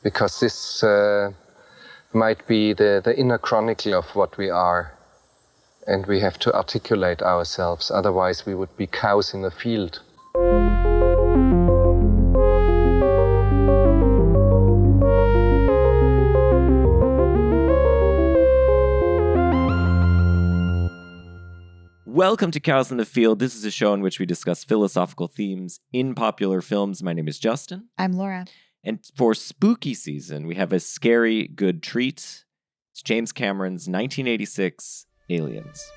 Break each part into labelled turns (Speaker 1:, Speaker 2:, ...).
Speaker 1: because this might be the inner chronicle of what we are, and we have to articulate ourselves, otherwise we would be cows in a field.
Speaker 2: Welcome to Cows in the Field. This is a show in which we discuss philosophical themes in popular films. My name is Justin.
Speaker 3: I'm Laura.
Speaker 2: And for spooky season, we have a scary good treat. It's James Cameron's 1986 Aliens.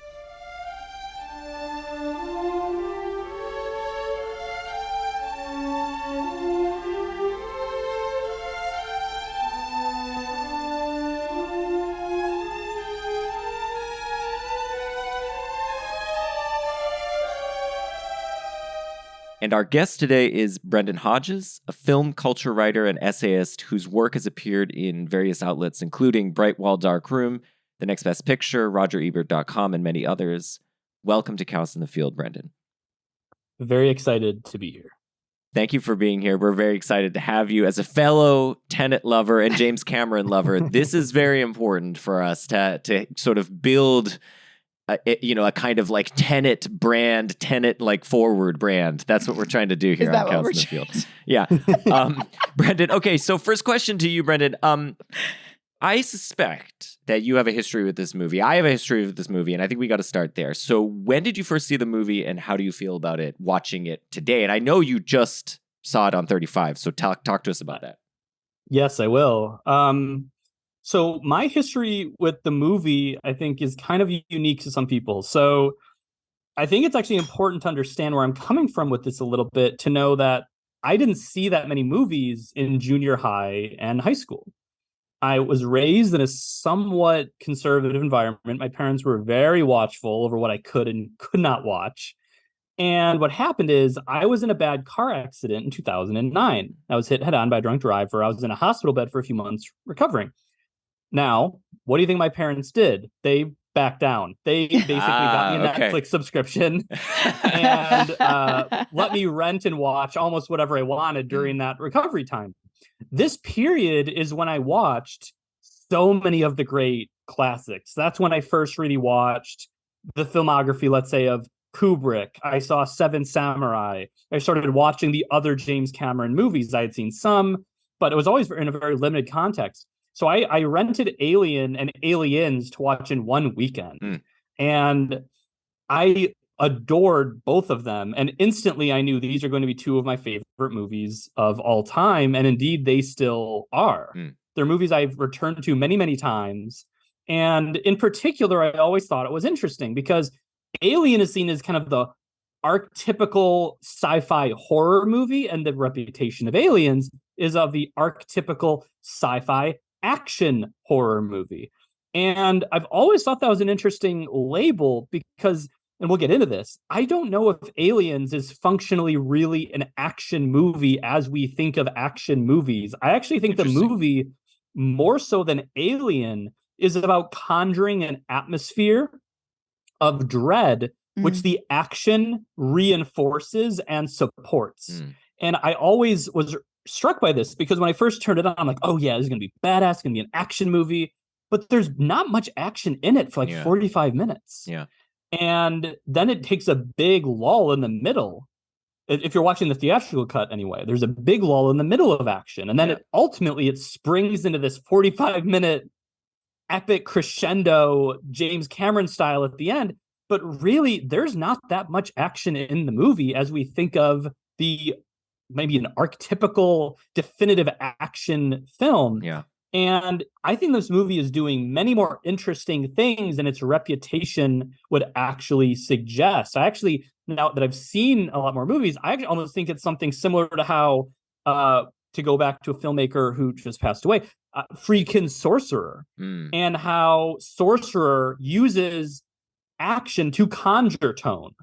Speaker 2: And our guest today is Brendan Hodges, a film culture writer and essayist whose work has appeared in various outlets, including Bright Wall Dark Room, The Next Best Picture, RogerEbert.com, and many others. Welcome to Cows in the Field, Brendan.
Speaker 4: Very excited to be here.
Speaker 2: Thank you for being here. We're very excited to have you as a fellow Tenet lover and James Cameron lover. This is very important for us to sort of build a kind of like Tenet brand, Tenet like forward brand. That's what we're trying to do here on Cows in the Field. Yeah. Brendan, okay, so first question to you, Brendan. I suspect that you have a history with this movie. I have a history with this movie, and I think we got to start there. So when did you first see the movie, and how do you feel about it watching it today? And I know you just saw it on 35, so talk to us about that.
Speaker 4: Yes, I will. So my history with the movie, I think, is kind of unique to some people. So I think it's actually important to understand where I'm coming from with this a little bit, to know that I didn't see that many movies in junior high and high school. I was raised in a somewhat conservative environment. My parents were very watchful over what I could and could not watch. And what happened is I was in a bad car accident in 2009. I was hit head on by a drunk driver. I was in a hospital bed for a few months recovering. Now, what do you think my parents did? They backed down. They basically got me a Netflix subscription and let me rent and watch almost whatever I wanted during that recovery time. This period is when I watched so many of the great classics. That's when I first really watched the filmography, let's say, of Kubrick. I saw Seven Samurai. I started watching the other James Cameron movies. I had seen some, but it was always in a very limited context. So I rented Alien and Aliens to watch in one weekend. And I adored both of them. And instantly I knew these are going to be two of my favorite movies of all time. And indeed, they still are. They're movies I've returned to many, many times. And in particular, I always thought it was interesting because Alien is seen as kind of the archetypical sci-fi horror movie. And the reputation of Aliens is of the archetypical sci-fi action horror movie. And I've always thought that was an interesting label because, and we'll get into this, I don't know if Aliens is functionally really an action movie as we think of action movies. I actually think the movie, more so than Alien, is about conjuring an atmosphere of dread, which the action reinforces and supports. And I always was struck by this because when I first turned it on, I'm like, oh yeah, this is going to be badass, it's going to be an action movie. But there's not much action in it for 45 minutes. Yeah. And then it takes a big lull in the middle. If you're watching the theatrical cut anyway, there's a big lull in the middle of action. And then it springs into this 45-minute epic crescendo James Cameron style at the end. But really, there's not that much action in the movie as we think of maybe an archetypical definitive action film. Yeah. And I think this movie is doing many more interesting things than its reputation would actually suggest. Now that I've seen a lot more movies, I actually almost think it's something similar to how, to go back to a filmmaker who just passed away, Friedkin Sorcerer, and how Sorcerer uses action to conjure tone.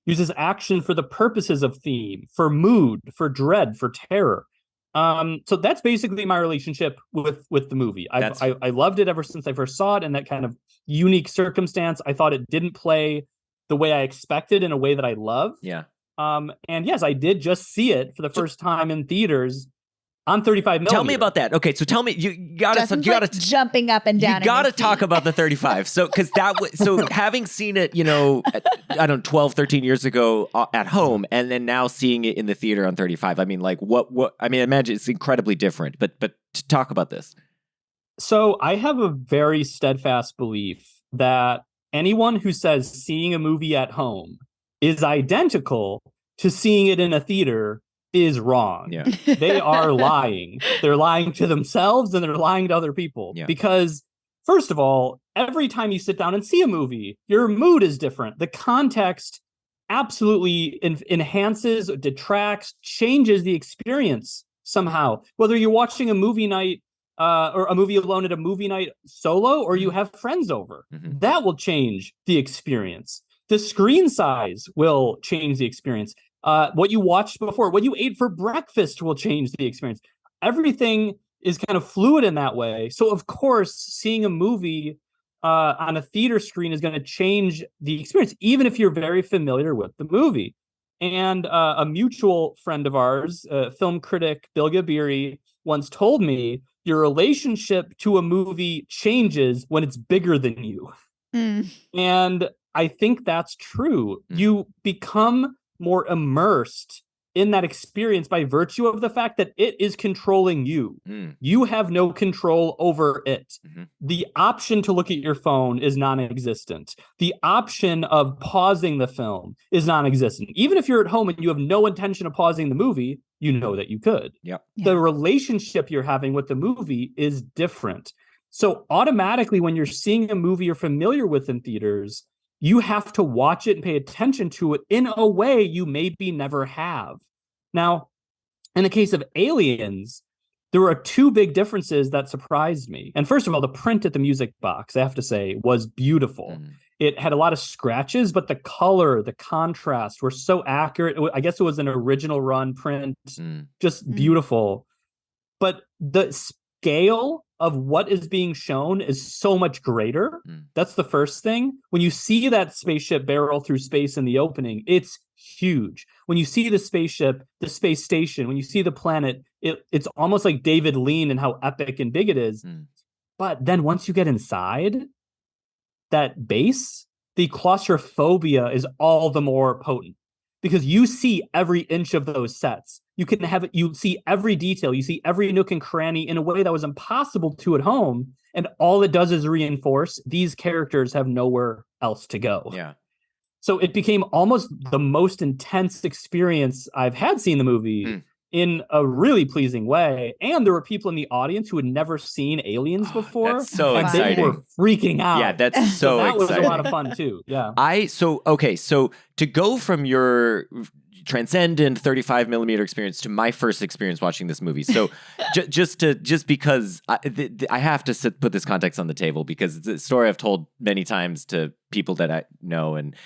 Speaker 4: Uses action for the purposes of theme, for mood, for dread, for terror. So that's basically my relationship with the movie. I loved it ever since I first saw it in that kind of unique circumstance. I thought it didn't play the way I expected in a way that I love. Yeah. And yes, I did just see it for the first time in theaters on 35 millimeter.
Speaker 2: Tell me about that. Okay, so tell me, you gotta
Speaker 3: jumping up and down.
Speaker 2: You gotta talk about the 35. So, because so having seen it, I don't know, 12, 13 years ago at home, and then now seeing it in the theater on 35. I mean, like, I imagine it's incredibly different. But to talk about this.
Speaker 4: So I have a very steadfast belief that anyone who says seeing a movie at home is identical to seeing it in a theater is wrong.
Speaker 2: Yeah.
Speaker 4: They are lying. They're lying to themselves and they're lying to other people.
Speaker 2: Yeah.
Speaker 4: Because, first of all, every time you sit down and see a movie, your mood is different. The context absolutely enhances, detracts, changes the experience somehow. Whether you're watching a movie night or a movie alone at a movie night solo, or you have friends over, that will change the experience. The screen size will change the experience. What you watched before, what you ate for breakfast will change the experience. Everything is kind of fluid in that way. So, of course, seeing a movie on a theater screen is going to change the experience, even if you're very familiar with the movie. And a mutual friend of ours, film critic Bill Gabiri, once told me, your relationship to a movie changes when it's bigger than you. And I think that's true. You become more immersed in that experience by virtue of the fact that it is controlling you. You have no control over it. The option to look at your phone is non-existent. The option of pausing the film is non-existent. Even if you're at home and you have no intention of pausing the movie, you know that you could.
Speaker 2: Yep.
Speaker 4: The relationship you're having with the movie is different. So automatically, when you're seeing a movie you're familiar with in theaters, you have to watch it and pay attention to it in a way you maybe never have. Now, in the case of Aliens, there were two big differences that surprised me. And first of all, the print at the music box, I have to say, was beautiful. It had a lot of scratches, but the color, the contrast were so accurate. I guess it was an original run print, just beautiful. But the scale of what is being shown is so much greater. That's the first thing. When you see that spaceship barrel through space in the opening, it's huge. When you see the spaceship, the space station, when you see the planet, it's almost like David Lean and how epic and big it is. But then once you get inside that base, the claustrophobia is all the more potent because you see every inch of those sets. You see every detail, you see every nook and cranny in a way that was impossible to at home. And all it does is reinforce these characters have nowhere else to go.
Speaker 2: Yeah.
Speaker 4: So it became almost the most intense experience I've had seeing the movie in a really pleasing way. And there were people in the audience who had never seen Aliens before.
Speaker 2: That's so
Speaker 4: and
Speaker 2: exciting.
Speaker 4: They were freaking out.
Speaker 2: Yeah, that's so
Speaker 4: that
Speaker 2: exciting.
Speaker 4: was a lot of fun too. Yeah.
Speaker 2: So to go from your transcendent 35 millimeter experience to my first experience watching this movie. So just because I have to put this context on the table because it's a story I've told many times to people that I know, and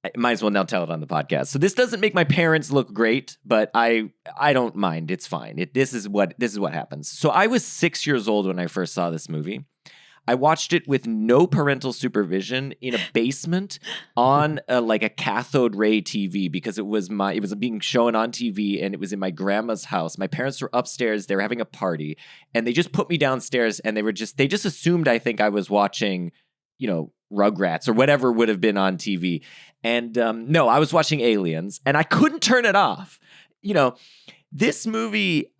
Speaker 2: I might as well now tell it on the podcast. So this doesn't make my parents look great, but I don't mind. It's fine. This is what happens. So I was 6 years old when I first saw this movie. I watched it with no parental supervision in a basement on a cathode ray TV because it was being shown on TV and it was in my grandma's house. My parents were upstairs. They were having a party and they just put me downstairs and they just assumed, I think I was watching, Rugrats or whatever would have been on TV. And no, I was watching Aliens and I couldn't turn it off. This movie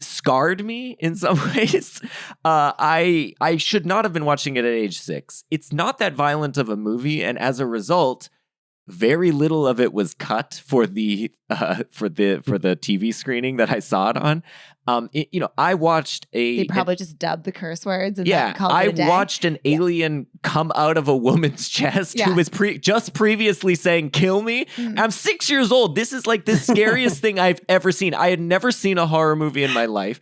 Speaker 2: scarred me in some ways. I should not have been watching it at age 6. It's not that violent of a movie, and as a result, very little of it was cut for the TV screening that I saw it on. I watched
Speaker 3: They probably just dubbed the curse words and then called it a day.
Speaker 2: I watched an alien come out of a woman's chest who was just previously saying, "Kill me." I'm 6 years old. This is like the scariest thing I've ever seen. I had never seen a horror movie in my life.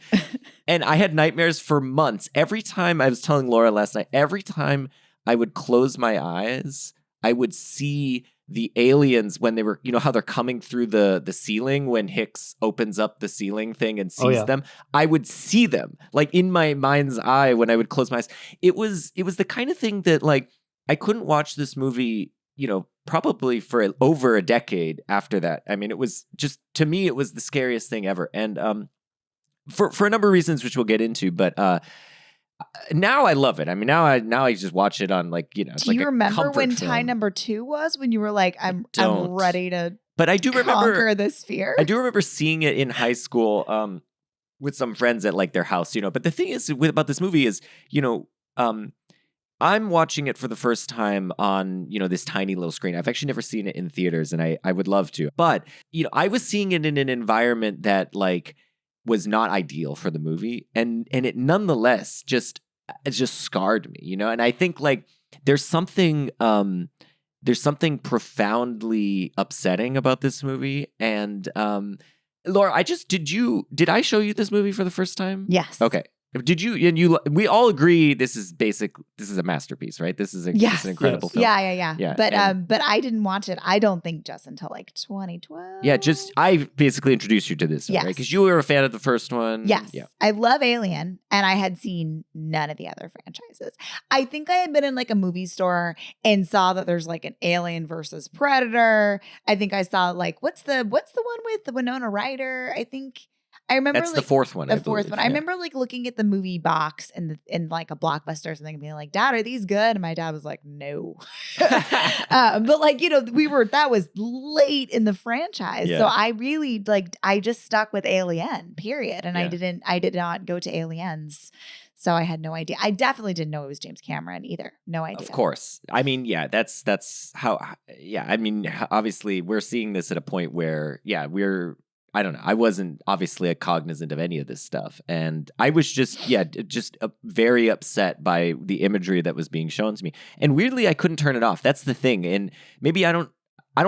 Speaker 2: And I had nightmares for months. Every time, I was telling Laura last night, every time I would close my eyes, I would see the aliens when they were, how they're coming through the ceiling when Hicks opens up the ceiling thing and sees them. I would see them like in my mind's eye when I would close my eyes. It was the kind of thing that I couldn't watch this movie, probably for over a decade after that. I mean, it was just, to me, it was the scariest thing ever. And for a number of reasons, which we'll get into. But now I love it. I mean, now I just watch it on like, it's
Speaker 3: Do
Speaker 2: like
Speaker 3: you remember when
Speaker 2: film.
Speaker 3: tie number 2 was? When you were like, I'm ready to
Speaker 2: but I do remember
Speaker 3: conquer this fear?
Speaker 2: I do remember seeing it in high school with some friends at like their house, But the thing is about this movie is, I'm watching it for the first time on, this tiny little screen. I've actually never seen it in theaters, and I would love to. But, I was seeing it in an environment that like was not ideal for the movie, and it nonetheless just scarred me, And I think like there's something profoundly upsetting about this movie. And Laura, did I show you this movie for the first time?
Speaker 3: Yes.
Speaker 2: Okay. Did you, we all agree this is a masterpiece, right? This is an incredible film.
Speaker 3: Yeah. But I didn't watch it, I don't think, just until like 2012.
Speaker 2: Yeah, I basically introduced you to this, right? Because you were a fan of the first one.
Speaker 3: Yes.
Speaker 2: Yeah.
Speaker 3: I love Alien, and I had seen none of the other franchises. I think I had been in like a movie store and saw that there's like an Alien versus Predator. I think I saw like, what's the one with the Winona Ryder? I remember
Speaker 2: that's
Speaker 3: like
Speaker 2: the fourth one.
Speaker 3: The fourth one. I remember like looking at the movie box in like a Blockbuster or something and being like, "Dad, are these good?" And my dad was like, "No." But like, that was late in the franchise.
Speaker 2: Yeah.
Speaker 3: So I really I just stuck with Alien, period. And
Speaker 2: Yeah.
Speaker 3: I did not go to Aliens. So I had no idea. I definitely didn't know it was James Cameron either. No idea.
Speaker 2: Of course. I mean, yeah, that's how, yeah. I mean, obviously we're seeing this at a point where, I don't know. I wasn't obviously cognizant of any of this stuff. And I was just very upset by the imagery that was being shown to me. And weirdly, I couldn't turn it off. That's the thing. And maybe I don't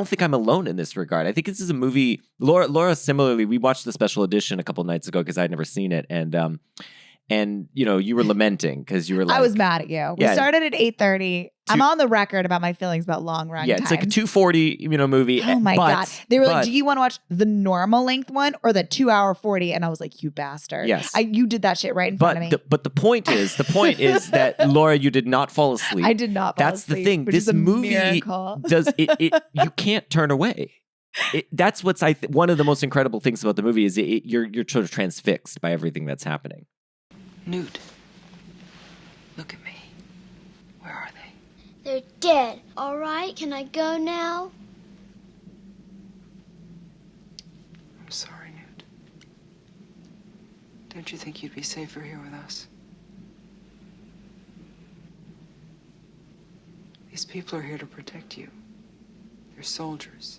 Speaker 2: think I'm alone in this regard. I think this is a movie. Laura, similarly, we watched the special edition a couple nights ago because I'd never seen it. And you were lamenting because you were like,
Speaker 3: I was mad at you. We started at 8:30. I'm on the record about my feelings about long run
Speaker 2: times. It's like a 240 movie.
Speaker 3: Oh my God. They were like, do you want to watch the normal length one or the 2-hour-40? And I was like, you bastard.
Speaker 2: Yes.
Speaker 3: You did that shit right in front of me.
Speaker 2: But the point is that Laura, you did not fall asleep.
Speaker 3: I did not fall
Speaker 2: That's
Speaker 3: asleep.
Speaker 2: The thing.
Speaker 3: Which
Speaker 2: this
Speaker 3: is a
Speaker 2: movie
Speaker 3: miracle.
Speaker 2: does it you can't turn away. That's what's one of the most incredible things about the movie is you're sort of transfixed by everything that's happening.
Speaker 5: Newt, look at me. Where are they?
Speaker 6: They're dead. All right, can I go now?
Speaker 5: I'm sorry, Newt. Don't you think you'd be safer here with us? These people are here to protect you. They're soldiers.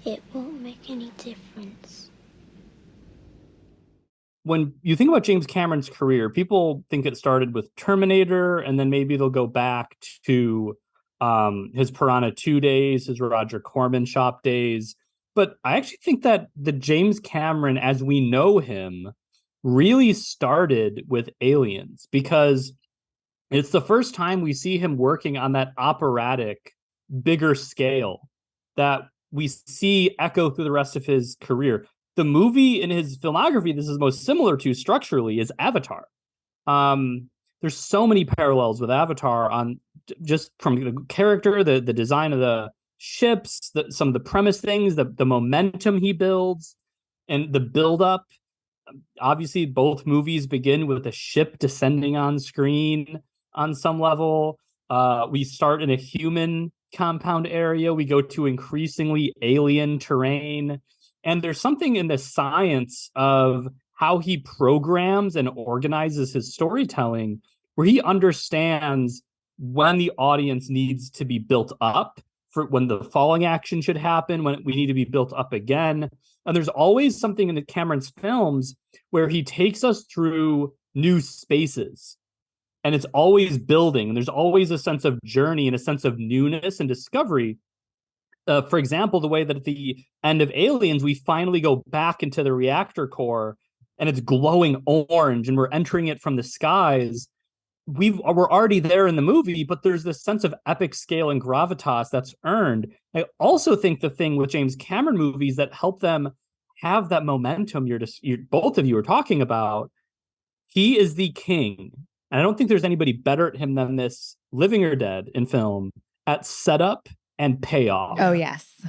Speaker 6: It won't make any difference.
Speaker 4: When you think about James Cameron's career, people think it started with Terminator, and then maybe they'll go back to his Piranha 2 days, his Roger Corman shop days. But I actually think that the James Cameron, as we know him, really started with Aliens, because it's the first time we see him working on that operatic, bigger scale that we see echo through the rest of his career. The movie in his filmography this is most similar to structurally is Avatar. There's so many parallels with Avatar on just from the character, the design of the ships, some of the premise things, the momentum he builds, and the build-up. Obviously, both movies begin with a ship descending on screen on some level. We start in a human compound area. We go to increasingly alien terrain. And there's something in the science of how he programs and organizes his storytelling where he understands when the audience needs to be built up, for when the falling action should happen, when we need to be built up again. And there's always something in the Cameron's films where he takes us through new spaces. And it's always building. And there's always a sense of journey and a sense of newness and discovery. For example, the way that at the end of Aliens, we finally go back into the reactor core and it's glowing orange and we're entering it from the skies. We're already there in the movie, but there's this sense of epic scale and gravitas that's earned. I also think the thing with James Cameron movies that help them have that momentum both of you are talking about, he is the king. And I don't think there's anybody better at him than this, living or dead, in film, at setup and payoff.
Speaker 3: Oh, yes.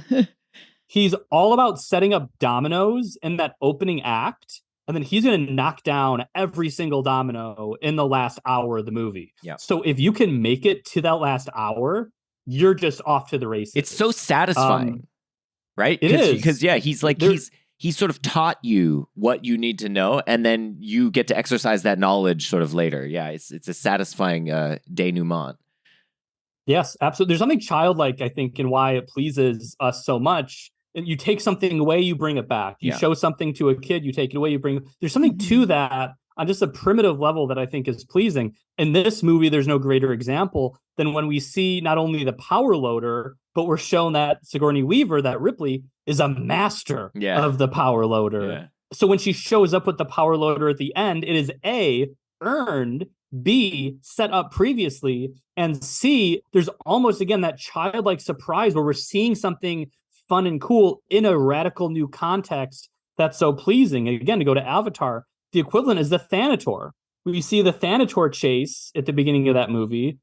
Speaker 4: He's all about setting up dominoes in that opening act and then he's going to knock down every single domino in the last hour of the movie.
Speaker 2: Yeah.
Speaker 4: So if you can make it to that last hour, you're just off to the races.
Speaker 2: It's so satisfying, right?
Speaker 4: It is.
Speaker 2: Because he's like, he's sort of taught you what you need to know, and then you get to exercise that knowledge sort of later. Yeah, it's a satisfying denouement.
Speaker 4: Yes, absolutely. There's something childlike, I think, in why it pleases us so much. And you take something away, you bring it back. You show something to a kid, you take it away, you bring. There's something to that on just a primitive level that I think is pleasing. In this movie, there's no greater example than when we see not only the power loader, but we're shown that Sigourney Weaver, that Ripley, is a master of the power loader.
Speaker 2: Yeah.
Speaker 4: So when she shows up with the power loader at the end, it is A, earned, B, set up previously, and C, there's almost, again, that childlike surprise where we're seeing something fun and cool in a radical new context that's so pleasing. And again, to go to Avatar, the equivalent is the Thanator. We see the Thanator chase at the beginning of that movie.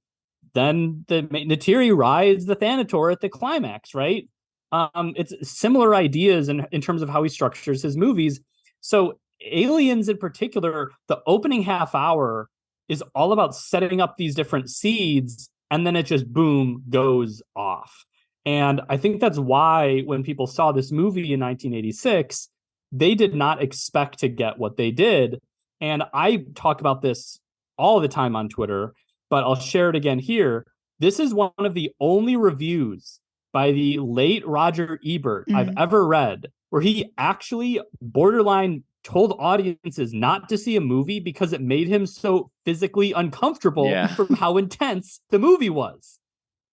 Speaker 4: Then the Neytiri rides the Thanator at the climax, right? It's similar ideas in terms of how he structures his movies. So Aliens in particular, the opening half hour is all about setting up these different seeds, and then it just, boom, goes off. And I think that's why when people saw this movie in 1986, they did not expect to get what they did. And I talk about this all the time on Twitter, but I'll share it again here. This is one of the only reviews by the late Roger Ebert I've ever read where he actually borderline told audiences not to see a movie because it made him so physically uncomfortable from how intense the movie was.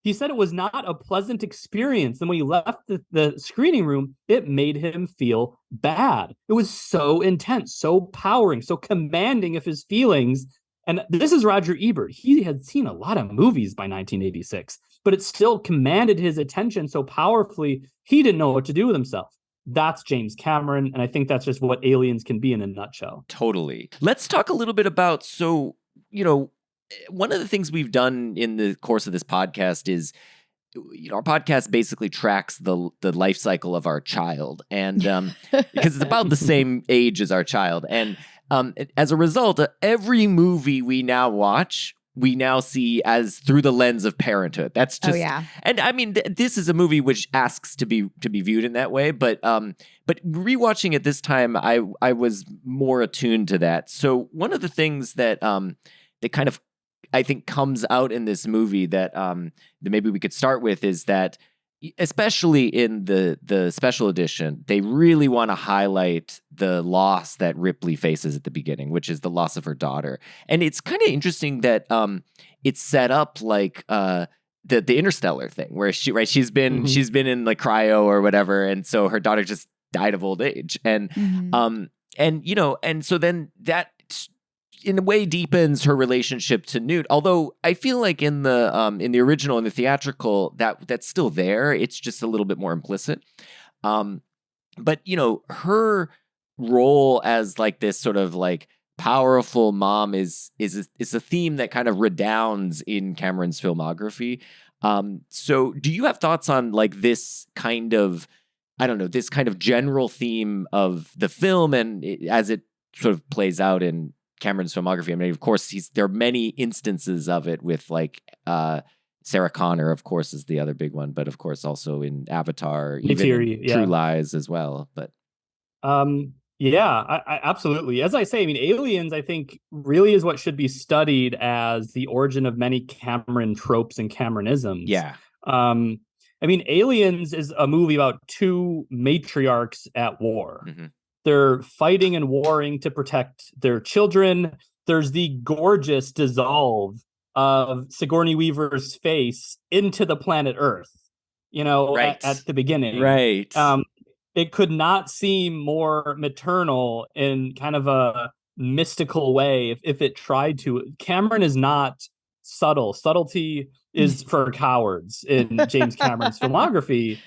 Speaker 4: He said it was not a pleasant experience. And when he left the screening room, it made him feel bad. It was so intense, so powering, so commanding of his feelings. And this is Roger Ebert. He had seen a lot of movies by 1986, but it still commanded his attention so powerfully, he didn't know what to do with himself. That's James Cameron, and I think that's just what Aliens can be in a nutshell.
Speaker 2: Totally. Let's talk a little bit about, one of the things we've done in the course of this podcast is, our podcast basically tracks the life cycle of our child, and because it's about the same age as our child. And as a result, every movie we now watch, we now see as through the lens of parenthood. That's just, and I mean, this is a movie which asks to be viewed in that way. But rewatching it this time, I was more attuned to that. So one of the things that that kind of, I think, comes out in this movie that maybe we could start with is that, especially in the special edition, they really want to highlight the loss that Ripley faces at the beginning, which is the loss of her daughter. And it's kind of interesting that it's set up like the Interstellar thing, where she's been in like cryo or whatever, and so her daughter just died of old age, and and so then that, in a way, deepens her relationship to Newt. Although I feel like in the original, in the theatrical, that's still there. It's just a little bit more implicit. But her role as like this sort of like powerful mom is a theme that kind of redounds in Cameron's filmography. So do you have thoughts on like this kind of, I don't know, this kind of general theme of the film and as it sort of plays out in Cameron's filmography? I mean, of course, there are many instances of it with like Sarah Connor, of course, is the other big one, but of course also in Avatar, even in True Lies as well. But
Speaker 4: I absolutely. As I say, I mean, Aliens, I think, really is what should be studied as the origin of many Cameron tropes and Cameronisms.
Speaker 2: Yeah.
Speaker 4: I mean, Aliens is a movie about two matriarchs at war. They're fighting and warring to protect their children. There's the gorgeous dissolve of Sigourney Weaver's face into the planet Earth, at the beginning.
Speaker 2: Right.
Speaker 4: It could not seem more maternal in kind of a mystical way if it tried to. Cameron is not subtle. Subtlety is for cowards in James Cameron's filmography.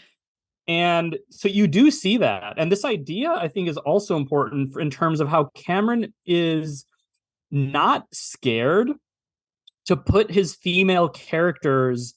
Speaker 4: And so you do see that. And this idea, I think, is also important in terms of how Cameron is not scared to put his female characters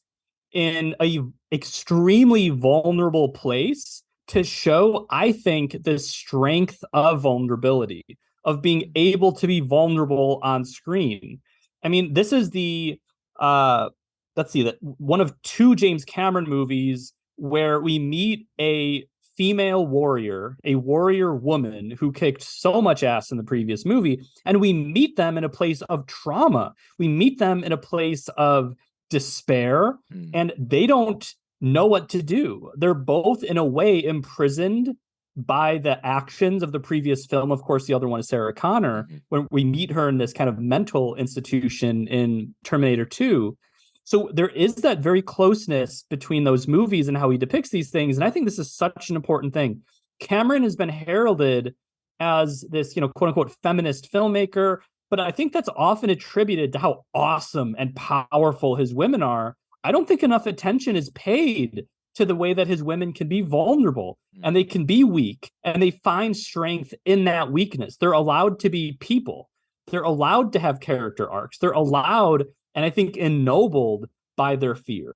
Speaker 4: in a extremely vulnerable place to show, I think, the strength of vulnerability. of being able to be vulnerable on screen. I mean, this is the let's see, that one of two James Cameron movies where we meet a female warrior, a warrior woman who kicked so much ass in the previous movie, and we meet them in a place of trauma. We meet them in a place of despair, and they don't know what to do. They're both in a way imprisoned by the actions of the previous film. Of course, the other one is Sarah Connor, when we meet her in this kind of mental institution in Terminator 2. So there is that very closeness between those movies and how he depicts these things. And I think this is such an important thing. Cameron has been heralded as this, quote unquote, feminist filmmaker, but I think that's often attributed to how awesome and powerful his women are. I don't think enough attention is paid to the way that his women can be vulnerable and they can be weak and they find strength in that weakness. They're allowed to be people. They're allowed to have character arcs. They're allowed, and I think ennobled by their fear.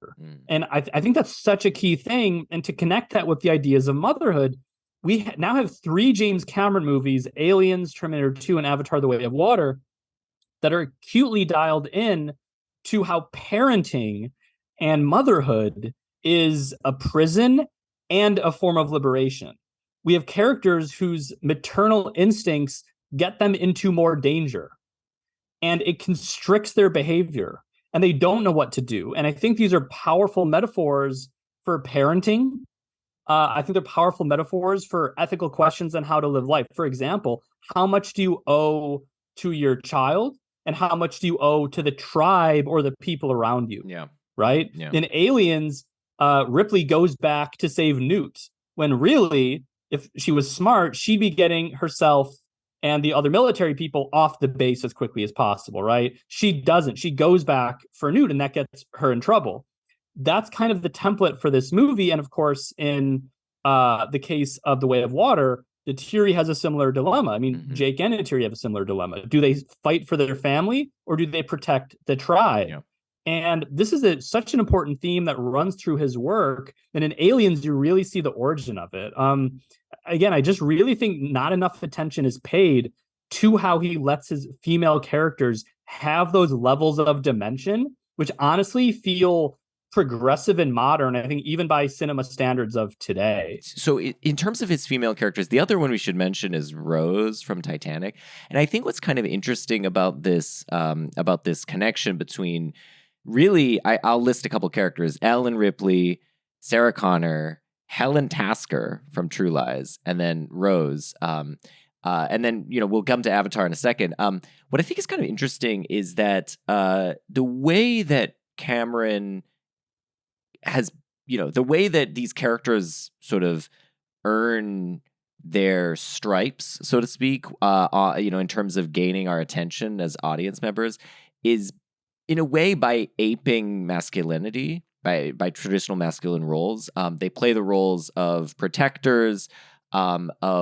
Speaker 4: And I think that's such a key thing. And to connect that with the ideas of motherhood, we now have 3 James Cameron movies, Aliens, Terminator 2, and Avatar: The Way of Water, that are acutely dialed in to how parenting and motherhood is a prison and a form of liberation. We have characters whose maternal instincts get them into more danger, and it constricts their behavior, and they don't know what to do. And I think these are powerful metaphors for parenting. I think they're powerful metaphors for ethical questions on how to live life. For example, how much do you owe to your child, and how much do you owe to the tribe or the people around you?
Speaker 2: Yeah.
Speaker 4: Right?
Speaker 2: Yeah.
Speaker 4: In Aliens, Ripley goes back to save Newt, when really, if she was smart, she'd be getting herself and the other military people off the base as quickly as possible, right? She doesn't. She goes back for Newt, and that gets her in trouble. That's kind of the template for this movie. And of course, in the case of The Way of Water, Neytiri has a similar dilemma. I mean, Jake and Neytiri have a similar dilemma. Do they fight for their family, or do they protect the tribe?
Speaker 2: Yeah.
Speaker 4: And this is such an important theme that runs through his work. And in Aliens, you really see the origin of it. Again, I just really think not enough attention is paid to how he lets his female characters have those levels of dimension, which honestly feel progressive and modern, I think, even by cinema standards of today.
Speaker 2: So in terms of his female characters, the other one we should mention is Rose from Titanic. And I think what's kind of interesting about this connection between, really, I'll list a couple characters: Ellen Ripley, Sarah Connor, Helen Tasker from True Lies, and then Rose. And then, we'll come to Avatar in a second. What I think is kind of interesting is that the way that Cameron has, the way that these characters sort of earn their stripes, so to speak, in terms of gaining our attention as audience members, is in a way by aping masculinity, by traditional masculine roles. They play the roles of protectors, ultimately,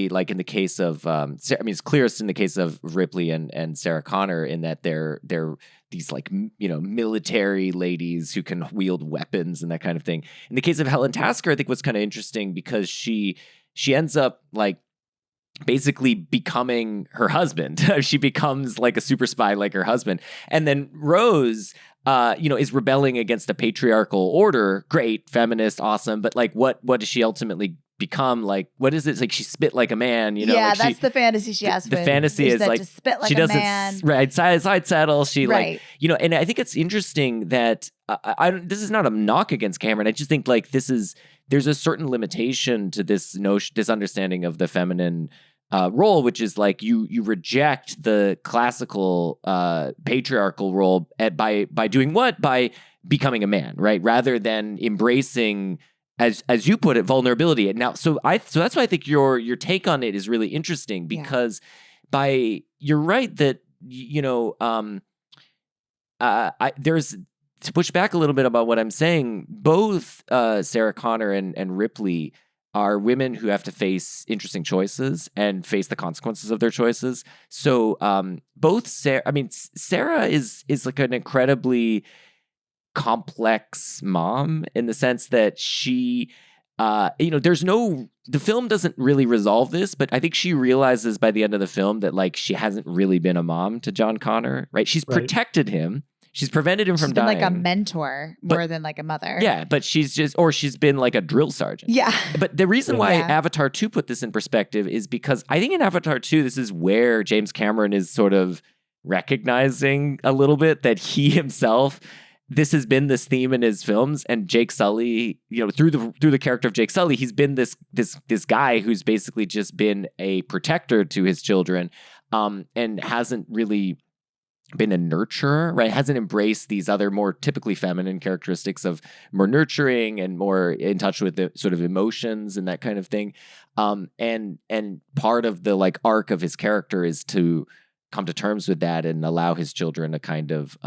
Speaker 2: like in the case of, it's clearest in the case of Ripley and Sarah Connor, in that they're these military ladies who can wield weapons and that kind of thing. In the case of Helen Tasker, I think what's kind of interesting, because she ends up basically becoming her husband. She becomes like a super spy like her husband. And then Rose, is rebelling against the patriarchal order. Great, feminist, awesome. But what does she ultimately become? What is it? She spit like a man,
Speaker 3: Yeah, that's the fantasy she has.
Speaker 2: The fantasy is
Speaker 3: that to spit like
Speaker 2: she
Speaker 3: a
Speaker 2: doesn't,
Speaker 3: man.
Speaker 2: right, side saddle. She
Speaker 3: Right.
Speaker 2: and I think it's interesting that this is not a knock against Cameron. I just think there's a certain limitation to this notion, this understanding of the feminine role, which is you reject the classical patriarchal role by doing what? By becoming a man, right? Rather than embracing, as you put it, vulnerability. And now, so that's why I think your take on it is really interesting, because you're right that there's, to push back a little bit about what I'm saying, both Sarah Connor and Ripley are women who have to face interesting choices and face the consequences of their choices. So Sarah is like an incredibly complex mom, in the sense that she the film doesn't really resolve this, but I think she realizes by the end of the film that like she hasn't really been a mom to John Connor, right? She's protected him. She's prevented him from
Speaker 3: She's been
Speaker 2: dying.
Speaker 3: like a mentor more than like a mother.
Speaker 2: Yeah, but she's been like a drill sergeant.
Speaker 3: Yeah.
Speaker 2: But the reason why Avatar 2 put this in perspective is because I think in Avatar 2, this is where James Cameron is sort of recognizing a little bit that he himself, this has been this theme in his films, and Jake Sully, through the character of Jake Sully, he's been this guy who's basically just been a protector to his children, and hasn't really been a nurturer, right? Hasn't embraced these other more typically feminine characteristics of more nurturing and more in touch with the sort of emotions and that kind of thing. And part of the like arc of his character is to come to terms with that and allow his children a kind of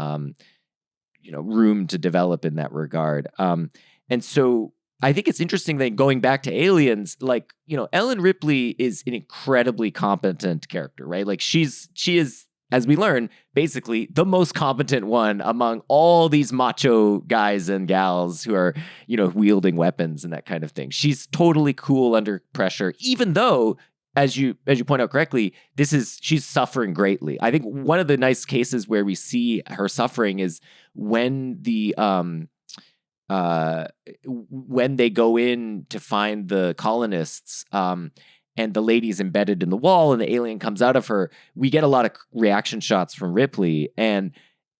Speaker 2: room to develop in that regard. And so I think it's interesting that going back to Aliens, like, Ellen Ripley is an incredibly competent character, right? Like she is, as we learn, basically the most competent one among all these macho guys and gals who are, wielding weapons and that kind of thing. She's totally cool under pressure, even though, as you point out correctly, she's suffering greatly. I think one of the nice cases where we see her suffering is when when they go in to find the colonists, and the lady's embedded in the wall and the alien comes out of her, we get a lot of reaction shots from Ripley. And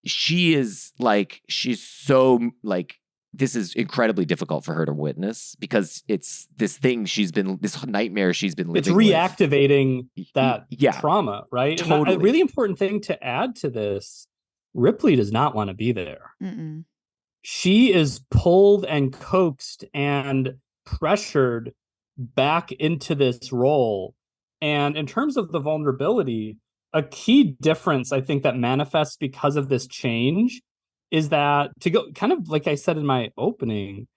Speaker 2: she's so like, this is incredibly difficult for her to witness because it's this nightmare she's been living
Speaker 4: with. It's reactivating that trauma, right?
Speaker 2: Totally.
Speaker 4: And a really important thing to add to this, Ripley does not want to be there.
Speaker 3: Mm-mm.
Speaker 4: She is pulled and coaxed and pressured back into this role. And in terms of the vulnerability, a key difference I think that manifests because of this change is that, to go kind of like I said in my opening,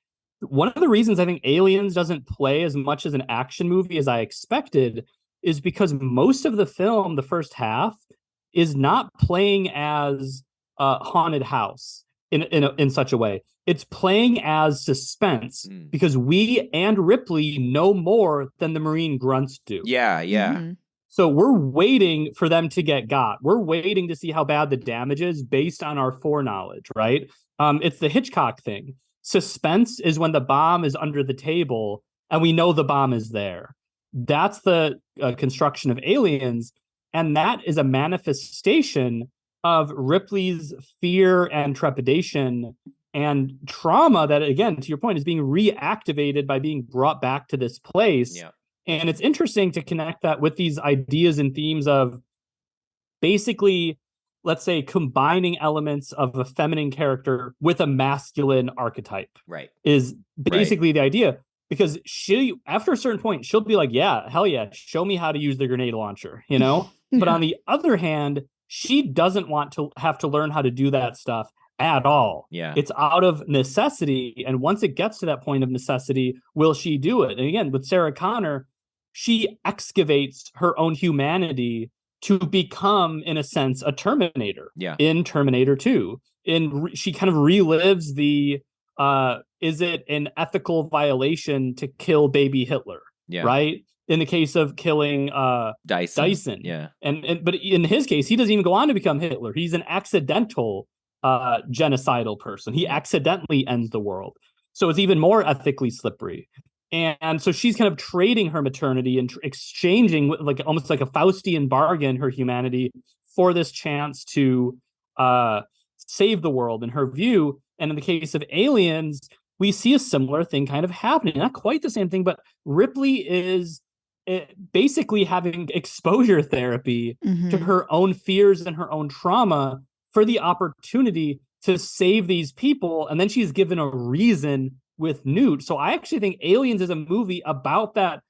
Speaker 4: one of the reasons I think Aliens doesn't play as much as an action movie as I expected is because most of the film, the first half, is not playing as a haunted house in such a way. It's playing as suspense because we and Ripley know more than the Marine grunts do.
Speaker 2: Yeah.
Speaker 3: Mm-hmm.
Speaker 4: So we're waiting for them to get got. We're waiting to see how bad the damage is based on our foreknowledge, right? It's the Hitchcock thing. Suspense is when the bomb is under the table and we know the bomb is there. That's the construction of Aliens. And that is a manifestation of Ripley's fear and trepidation and trauma that, again, to your point, is being reactivated by being brought back to this place.
Speaker 2: Yeah.
Speaker 4: And it's interesting to connect that with these ideas and themes of basically, let's say, combining elements of a feminine character with a masculine archetype.
Speaker 2: Right.
Speaker 4: Is basically the idea. Because after a certain point, she'll be like, yeah, hell yeah, show me how to use the grenade launcher, But on the other hand, she doesn't want to have to learn how to do that stuff at all.
Speaker 2: Yeah.
Speaker 4: It's out of necessity. And once it gets to that point of necessity, will she do it? And again, with Sarah Connor, she excavates her own humanity to become, in a sense, a Terminator.
Speaker 2: Yeah.
Speaker 4: In Terminator 2. She kind of relives the, is it an ethical violation to kill baby Hitler?
Speaker 2: Yeah.
Speaker 4: Right? In the case of killing Dyson.
Speaker 2: Yeah.
Speaker 4: But in his case, he doesn't even go on to become Hitler. He's an accidental genocidal person. He accidentally ends the world. So it's even more ethically slippery. And so she's kind of trading her maternity and exchanging like almost like a Faustian bargain, her humanity, for this chance to save the world in her view. And in the case of Aliens, we see a similar thing kind of happening. Not quite the same thing, but Ripley is basically having exposure therapy to her own fears and her own trauma for the opportunity to save these people. And then she's given a reason with Newt. So I actually think Aliens is a movie about that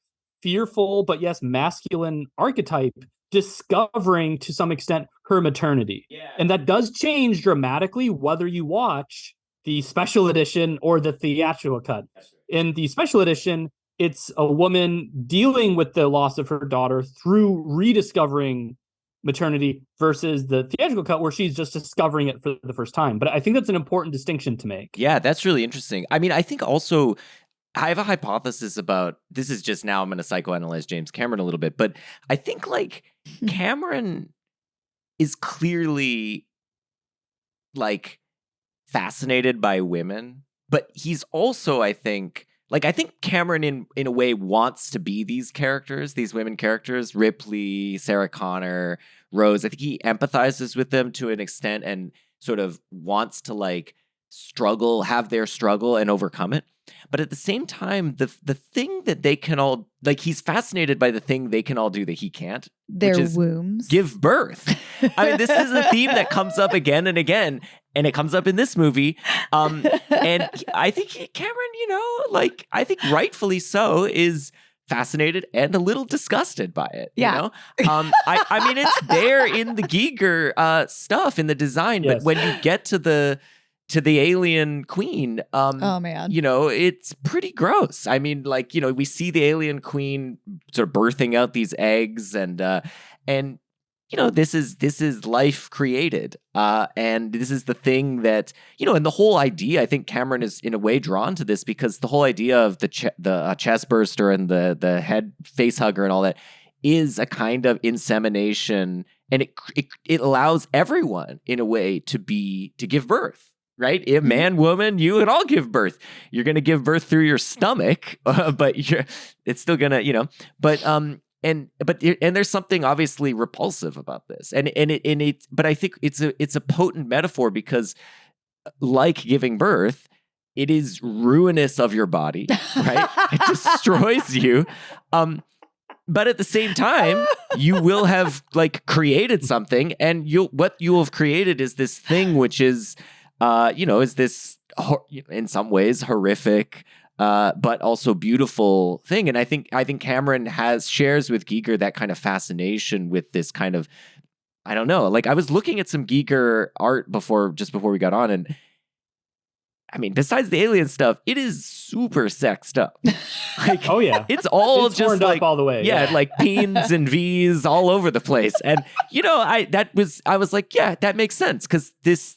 Speaker 4: fearful, but yes, masculine archetype discovering to some extent her maternity. Yeah. And that does change dramatically whether you watch the special edition or the theatrical cut. In the special edition, it's a woman dealing with the loss of her daughter through rediscovering maternity versus the theatrical cut where she's just discovering it for the first time. But I think that's an important distinction to make.
Speaker 2: Yeah, that's really interesting. I mean, I think also I have a hypothesis about this. Is just now I'm going to psychoanalyze James Cameron a little bit, but I think like Cameron is clearly like fascinated by women, but he's also, I think Cameron in a way wants to be these characters, these women characters, Ripley, Sarah Connor, Rose. I think he empathizes with them to an extent and sort of wants to like struggle, have their struggle and overcome it. But at the same time, the thing that they can all, like, he's fascinated by the thing they can all do that he can't.
Speaker 3: Their
Speaker 2: which is
Speaker 3: wombs.
Speaker 2: give birth. I mean, this is a theme that comes up again and again, and it comes up in this movie. And I think Cameron, I think rightfully so, is fascinated and a little disgusted by it.
Speaker 3: Yeah.
Speaker 2: I mean, it's there in the Giger stuff in the design,
Speaker 4: Yes.
Speaker 2: but when you get to the alien queen,
Speaker 3: Oh man.
Speaker 2: it's pretty gross. I mean, like, we see the alien queen sort of birthing out these eggs and this is life created. And this is the thing that, and the whole idea, I think Cameron is in a way drawn to this because the whole idea of the chest burster and the head face hugger and all that is a kind of insemination, and it allows everyone in a way to give birth. Right? If man, woman, you would all give birth. You're going to give birth through your stomach, but it's still going to, but there's something obviously repulsive about this. But I think it's a potent metaphor because like giving birth, it is ruinous of your body, right? It destroys you. But at the same time, you will have like created something, and what you will have created is this thing, which is, is this in some ways horrific, but also beautiful thing. And I think Cameron shares with Giger that kind of fascination with this kind of, I don't know, like I was looking at some Giger art just before we got on, and I mean, besides the alien stuff, it is super sexed up. Like,
Speaker 4: Oh yeah,
Speaker 2: it's all
Speaker 4: it's
Speaker 2: just
Speaker 4: horned
Speaker 2: like
Speaker 4: up all the way.
Speaker 2: yeah, like peens and V's all over the place. And I was like, yeah, that makes sense because this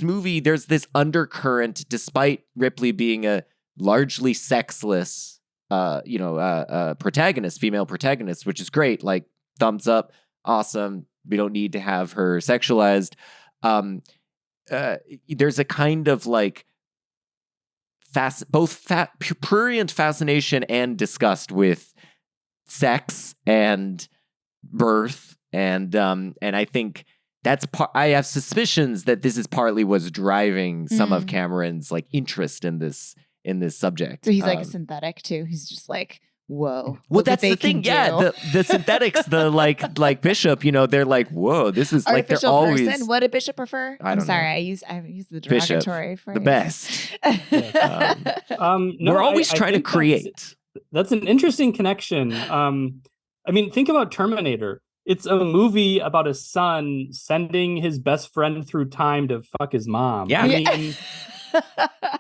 Speaker 2: movie, there's this undercurrent, despite Ripley being a largely sexless, protagonist, female protagonist, which is great. Like, thumbs up, awesome. We don't need to have her sexualized. There's a kind of like prurient fascination and disgust with sex and birth, and I think. I have suspicions that this is partly what's driving some of Cameron's like interest in this subject.
Speaker 3: So he's like a synthetic too. He's just like, whoa.
Speaker 2: Well,
Speaker 3: look
Speaker 2: that's
Speaker 3: what
Speaker 2: the
Speaker 3: they
Speaker 2: thing.
Speaker 3: can
Speaker 2: Yeah,
Speaker 3: do.
Speaker 2: the synthetics, the like Bishop. They're like, whoa, this is like they're
Speaker 3: Artificial
Speaker 2: always
Speaker 3: person. What did Bishop prefer?
Speaker 2: I
Speaker 3: I'm
Speaker 2: don't
Speaker 3: sorry.
Speaker 2: know.
Speaker 3: I used the
Speaker 2: Bishop,
Speaker 3: derogatory phrase.
Speaker 2: the best.
Speaker 4: No,
Speaker 2: We're always
Speaker 4: I
Speaker 2: trying to
Speaker 4: think
Speaker 2: create.
Speaker 4: That's an interesting connection. I mean, think about Terminator. It's a movie about a son sending his best friend through time to fuck his mom.
Speaker 2: Yeah.
Speaker 4: I mean,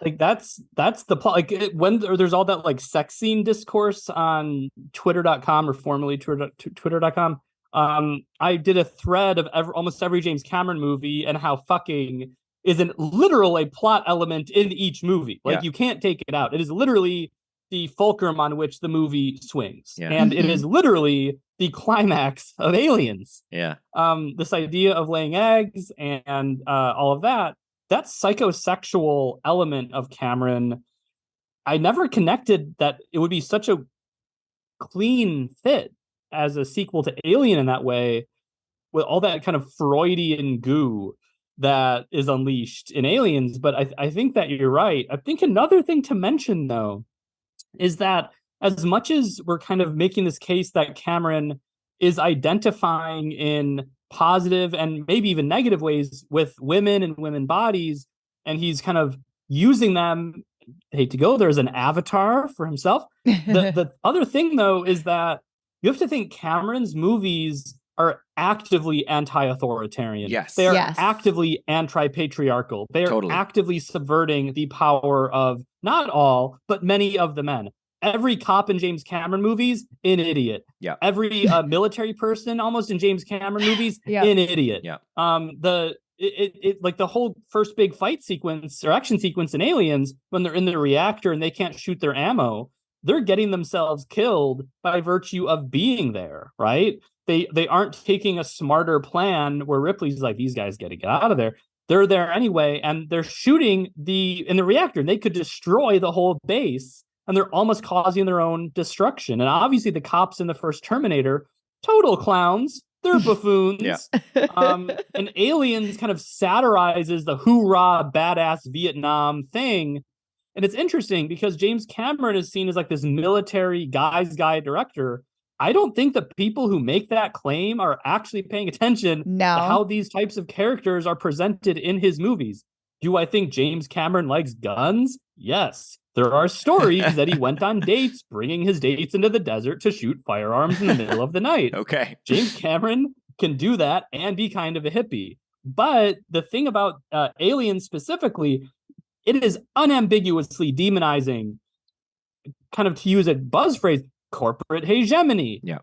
Speaker 4: like that's the plot. Like when there's all that like sex scene discourse on Twitter.com or formerly Twitter.com. I did a thread of almost every James Cameron movie and how fucking is a plot element in each movie. Like you can't take it out. It is literally the fulcrum on which the movie swings.
Speaker 2: Yeah.
Speaker 4: And it is literally the climax of Aliens.
Speaker 2: Yeah.
Speaker 4: This idea of laying eggs and all of that psychosexual element of Cameron, I never connected that it would be such a clean fit as a sequel to Alien in that way, with all that kind of Freudian goo that is unleashed in Aliens. But I think that you're right. I think another thing to mention, though, is that as much as we're kind of making this case that Cameron is identifying in positive and maybe even negative ways with women and women bodies, and he's kind of using them, I hate to go there, as an avatar for himself. The other thing, though, is that you have to think Cameron's movies are actively anti-authoritarian.
Speaker 2: Yes.
Speaker 4: They are
Speaker 3: Yes.
Speaker 4: actively anti-patriarchal. They are
Speaker 2: Totally.
Speaker 4: actively subverting the power of not all, but many of the men. Every cop in James Cameron movies, an idiot.
Speaker 2: Yeah.
Speaker 4: Every military person almost in James Cameron movies,
Speaker 3: Yeah.
Speaker 4: an idiot.
Speaker 2: Yeah.
Speaker 4: like the whole first big fight sequence or action sequence in Aliens, when they're in the reactor and they can't shoot their ammo, they're getting themselves killed by virtue of being there, right? They aren't taking a smarter plan where Ripley's like, these guys got to get out of there. They're there anyway, and they're shooting in the reactor. And they could destroy the whole base, and they're almost causing their own destruction. And obviously, the cops in the first Terminator, total clowns. They're buffoons.
Speaker 2: Yeah.
Speaker 4: And Aliens kind of satirizes the hoorah, badass Vietnam thing. And it's interesting because James Cameron is seen as like this military guy's guy director. I don't think the people who make that claim are actually paying attention to how these types of characters are presented in his movies. Do I think James Cameron likes guns? Yes. There are stories that he went on dates, bringing his dates into the desert to shoot firearms in the middle of the night.
Speaker 2: Okay.
Speaker 4: James Cameron can do that and be kind of a hippie. But the thing about Aliens specifically, it is unambiguously demonizing, kind of to use a buzz phrase, corporate hegemony.
Speaker 2: Yeah.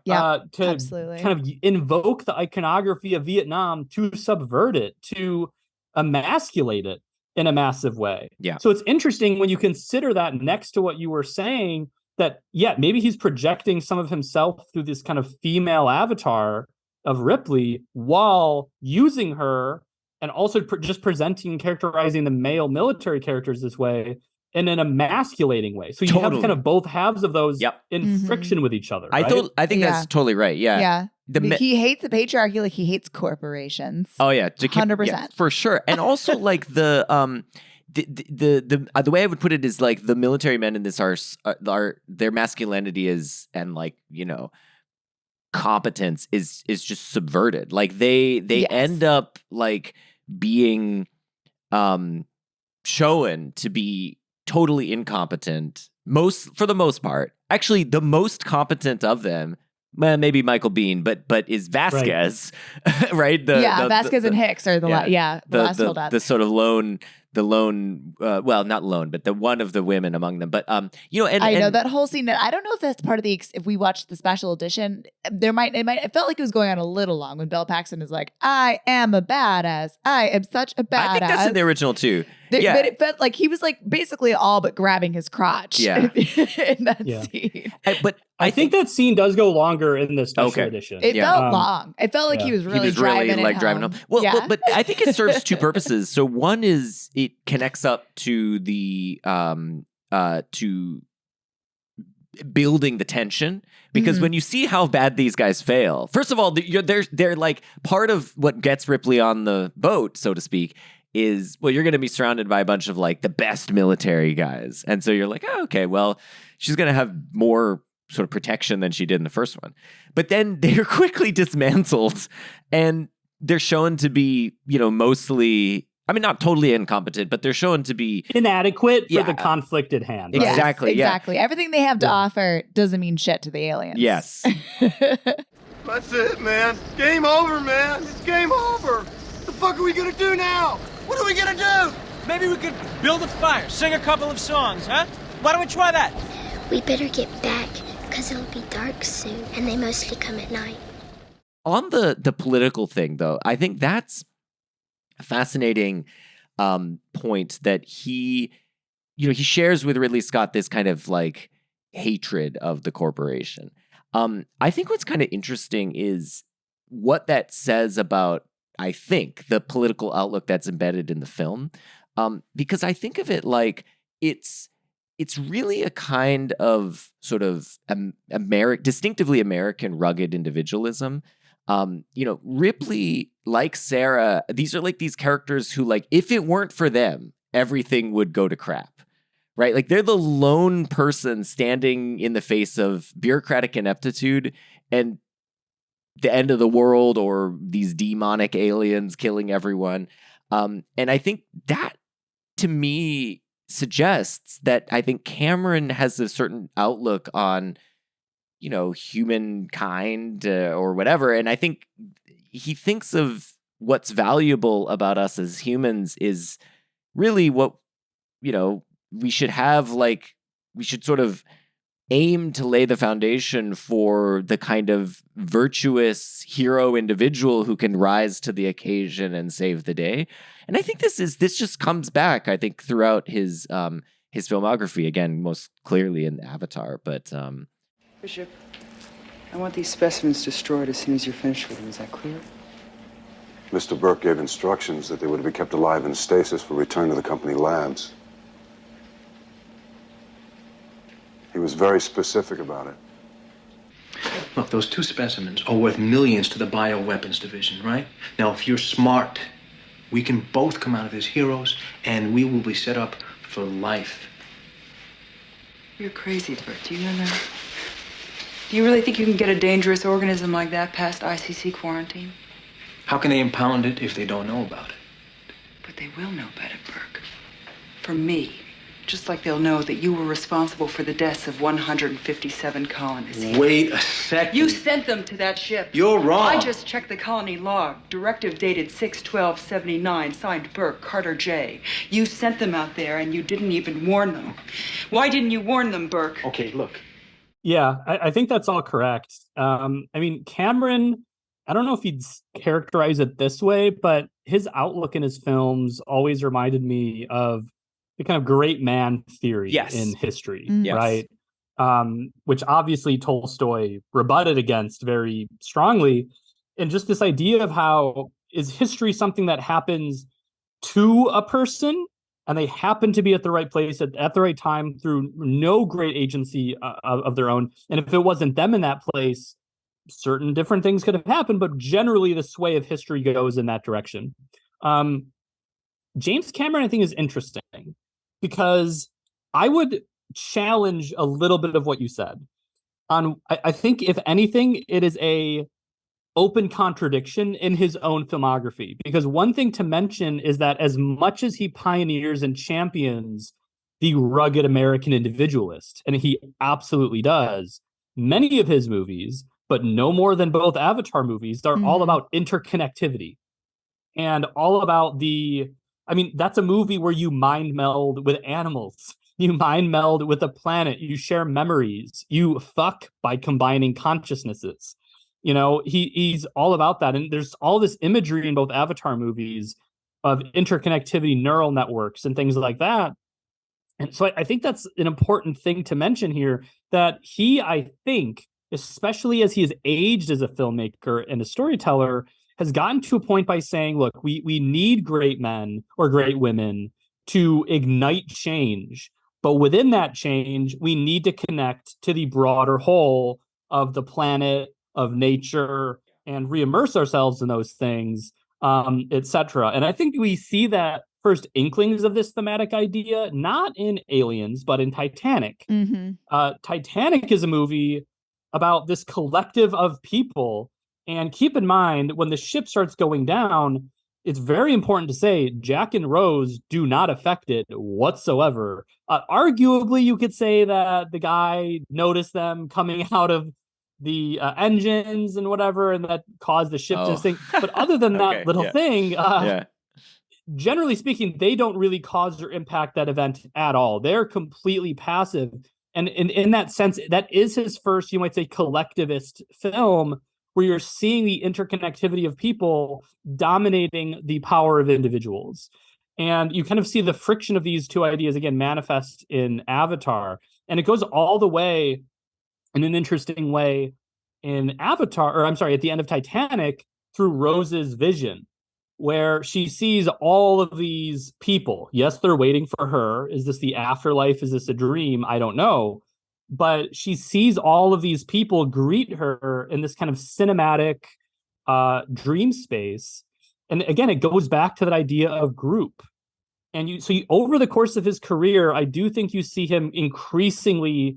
Speaker 4: To
Speaker 3: absolutely.
Speaker 4: kind of invoke the iconography of Vietnam, to subvert it, to emasculate it in a massive way.
Speaker 2: Yeah.
Speaker 4: So it's interesting when you consider that next to what you were saying, that, yeah, maybe he's projecting some of himself through this kind of female avatar of Ripley while using her, and also just presenting and characterizing the male military characters this way in an emasculating way. So you have kind of both halves of those in friction with each other. Right?
Speaker 2: I think that's totally right. Yeah.
Speaker 3: Yeah. He hates the patriarchy like he hates corporations.
Speaker 2: Oh yeah,
Speaker 3: 100%.
Speaker 2: Yeah, for sure. And also like the way I would put it is like the military men in this are their masculinity is, and like, you know, competence is just subverted. Like they end up like being shown to be totally incompetent for the most part. Actually, the most competent of them, well, maybe Michael Biehn, but is Vasquez, right?
Speaker 3: Vasquez and Hicks are the last holdout.
Speaker 2: The sort of lone, well, not lone, but the one of the women among them. But you know, and
Speaker 3: I know that whole scene. I don't know if that's part of the. If we watched the special edition, it felt like it was going on a little long when Bill Paxton is like, "I am a badass. I am such a badass."
Speaker 2: I think that's in the original too.
Speaker 3: But it felt like he was like basically all but grabbing his crotch.
Speaker 2: Yeah.
Speaker 3: In that scene.
Speaker 4: I think that scene does go longer in the special edition.
Speaker 3: It felt long. It felt like he was really driving home.
Speaker 2: Well, but I think it serves two purposes. So one is it connects up to the to building the tension, because when you see how bad these guys fail, first of all, they're like part of what gets Ripley on the boat, so to speak, is, well, you're going to be surrounded by a bunch of like the best military guys. And so you're like, oh, okay, well, she's going to have more sort of protection than she did in the first one. But then they're quickly dismantled, and they're shown to be, you know, mostly, I mean, not totally incompetent, but they're shown to be
Speaker 4: inadequate for the conflict at hand.
Speaker 2: Right? Exactly.
Speaker 3: Yes, exactly. Everything they have to offer doesn't mean shit to the aliens.
Speaker 2: Yes.
Speaker 7: That's it, man. Game over, man. It's game over. What the fuck are we gonna do now? What are we gonna do?
Speaker 8: Maybe we could build a fire, sing a couple of songs, huh? Why don't we try that?
Speaker 6: We better get back, because it'll be dark soon, and they mostly come at night.
Speaker 2: On the political thing, though, I think that's a fascinating point that he shares with Ridley Scott, this kind of like hatred of the corporation. I think what's kind of interesting is what that says about, I think, the political outlook that's embedded in the film, because I think of it like it's really a kind of sort of distinctively American rugged individualism. Ripley, like Sarah, these are like these characters who, like, if it weren't for them, everything would go to crap, right? Like, they're the lone person standing in the face of bureaucratic ineptitude and the end of the world, or these demonic aliens killing everyone. And I think that, to me, suggests that I think Cameron has a certain outlook on, you know, humankind or whatever. And I think he thinks of what's valuable about us as humans is really what, you know, we should have, like, we should sort of aim to lay the foundation for the kind of virtuous hero individual who can rise to the occasion and save the day. And I think this just comes back, I think, throughout his filmography, again, most clearly in Avatar. But
Speaker 5: Bishop, I want these specimens destroyed as soon as you're finished with them. Is that clear?
Speaker 9: Mr. Burke gave instructions that they were to be kept alive in stasis for return to the company labs. He was very specific about it.
Speaker 8: Look, those 2 specimens are worth millions to the bioweapons division, right? Now, if you're smart, we can both come out of as heroes, and we will be set up for life.
Speaker 5: You're crazy, Bert. Do you know that? Do you really think you can get a dangerous organism like that past ICC quarantine?
Speaker 8: How can they impound it if they don't know about it?
Speaker 5: But they will know about it, Burke. From me. Just like they'll know that you were responsible for the deaths of 157 colonists here.
Speaker 8: Wait a second.
Speaker 5: You sent them to that ship.
Speaker 8: You're wrong.
Speaker 5: I just checked the colony log. Directive dated 6/12/79, signed Burke, Carter J. You sent them out there and you didn't even warn them. Why didn't you warn them, Burke?
Speaker 8: Okay, look.
Speaker 4: Yeah, I think that's all correct. I mean, Cameron, I don't know if he'd characterize it this way, but his outlook in his films always reminded me of the kind of great man theory in history, right? Which obviously Tolstoy rebutted against very strongly. And just this idea of how is history something that happens to a person and they happen to be at the right place at the right time through no great agency of their own. And if it wasn't them in that place, certain different things could have happened, but generally the sway of history goes in that direction. James Cameron, I think, is interesting because I would challenge a little bit of what you said. I think, if anything, it is a open contradiction in his own filmography. Because one thing to mention is that as much as he pioneers and champions the rugged American individualist, and he absolutely does, many of his movies, but no more than both Avatar movies, are all about interconnectivity and all about that's a movie where you mind meld with animals. You mind meld with a planet. You share memories. You fuck by combining consciousnesses. You know, he's all about that. And there's all this imagery in both Avatar movies of interconnectivity, neural networks, and things like that. And so I think that's an important thing to mention here, that he, I think, especially as he has aged as a filmmaker and a storyteller, has gotten to a point by saying, look, we need great men or great women to ignite change. But within that change, we need to connect to the broader whole of the planet, of nature, and re-immerse ourselves in those things, etc. And I think we see that first inklings of this thematic idea, not in Aliens, but in Titanic. Titanic is a movie about this collective of people. And keep in mind, when the ship starts going down, it's very important to say Jack and Rose do not affect it whatsoever. Arguably, you could say that the guy noticed them coming out of the engines and whatever, and that caused the ship to sink. But other than that thing, generally speaking, they don't really cause or impact that event at all. They're completely passive. And in that sense, that is his first, you might say, collectivist film, where you're seeing the interconnectivity of people dominating the power of individuals. And you kind of see the friction of these two ideas, again, manifest in Avatar. And it goes all the way in an interesting way in Avatar, at the end of Titanic, through Rose's vision, where she sees all of these people. Yes, they're waiting for her. Is this the afterlife? Is this a dream? I don't know. But she sees all of these people greet her in this kind of cinematic dream space. And again, it goes back to that idea of group. And over the course of his career, I do think you see him increasingly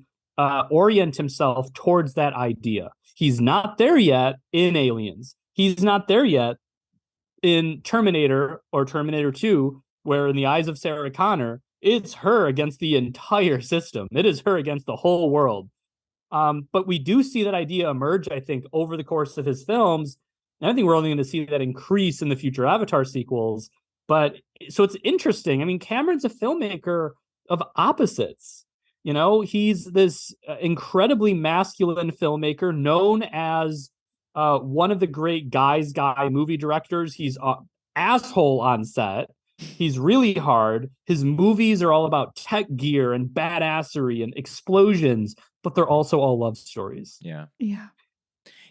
Speaker 4: orient himself towards that idea. He's not there yet in Aliens. He's not there yet in Terminator or Terminator 2, where in the eyes of Sarah Connor, it's her against the entire system. It is her against the whole world. But we do see that idea emerge, I think, over the course of his films. And I think we're only going to see that increase in the future Avatar sequels. But so it's interesting. I mean, Cameron's a filmmaker of opposites. You know, he's this incredibly masculine filmmaker known as one of the great guy movie directors. He's asshole on set. He's really hard. His movies are all about tech gear and badassery and explosions, but they're also all love stories.
Speaker 2: Yeah.
Speaker 3: Yeah.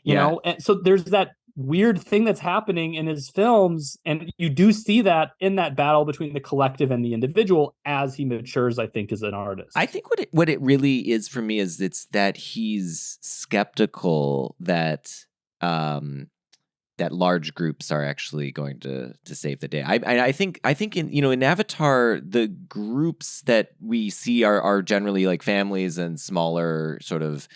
Speaker 4: You know, and so there's that weird thing that's happening in his films, and you do see that in that battle between the collective and the individual as he matures, I think, as an artist.
Speaker 2: I think what it really is for me is it's that he's skeptical that that large groups are actually going to save the day. I think in Avatar, the groups that we see are generally like families and smaller sort of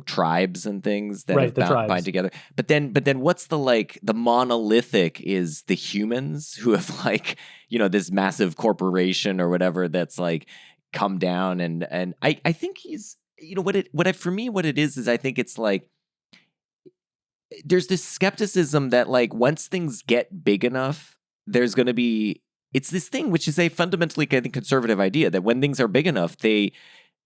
Speaker 2: tribes and things that have bind together. But then what's the monolithic is the humans who have this massive corporation or whatever that's come down and I think he's what it is I think it's there's this skepticism that once things get big enough, there's going to be it's this thing which is a fundamentally I think conservative idea that when things are big enough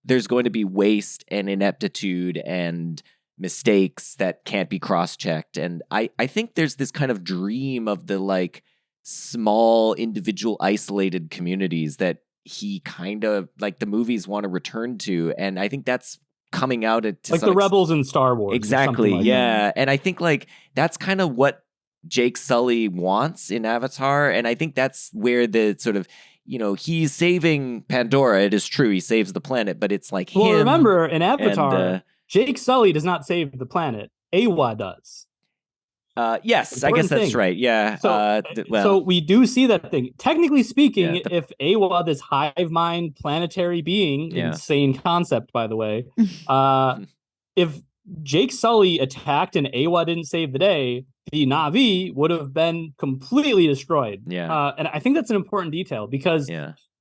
Speaker 2: there's going to be waste and ineptitude and mistakes that can't be cross-checked. And I think there's this kind of dream of the small individual isolated communities that he kind of the movies want to return to. And I think that's coming out to
Speaker 4: the rebels in Star Wars.
Speaker 2: Exactly. Yeah.
Speaker 4: That.
Speaker 2: And I think that's kind of what Jake Sully wants in Avatar. And I think that's where the sort of, he's saving Pandora. It is true. He saves the planet, but it's him.
Speaker 4: Well, remember in Avatar, Jake Sully does not save the planet. Awa does.
Speaker 2: Yes, I guess that's right. Yeah.
Speaker 4: So we do see that thing. Technically speaking, if Awa, this hive mind planetary being, insane concept, by the way, if Jake Sully attacked and Awa didn't save the day, the Na'vi would have been completely destroyed.
Speaker 2: Yeah.
Speaker 4: And I think that's an important detail because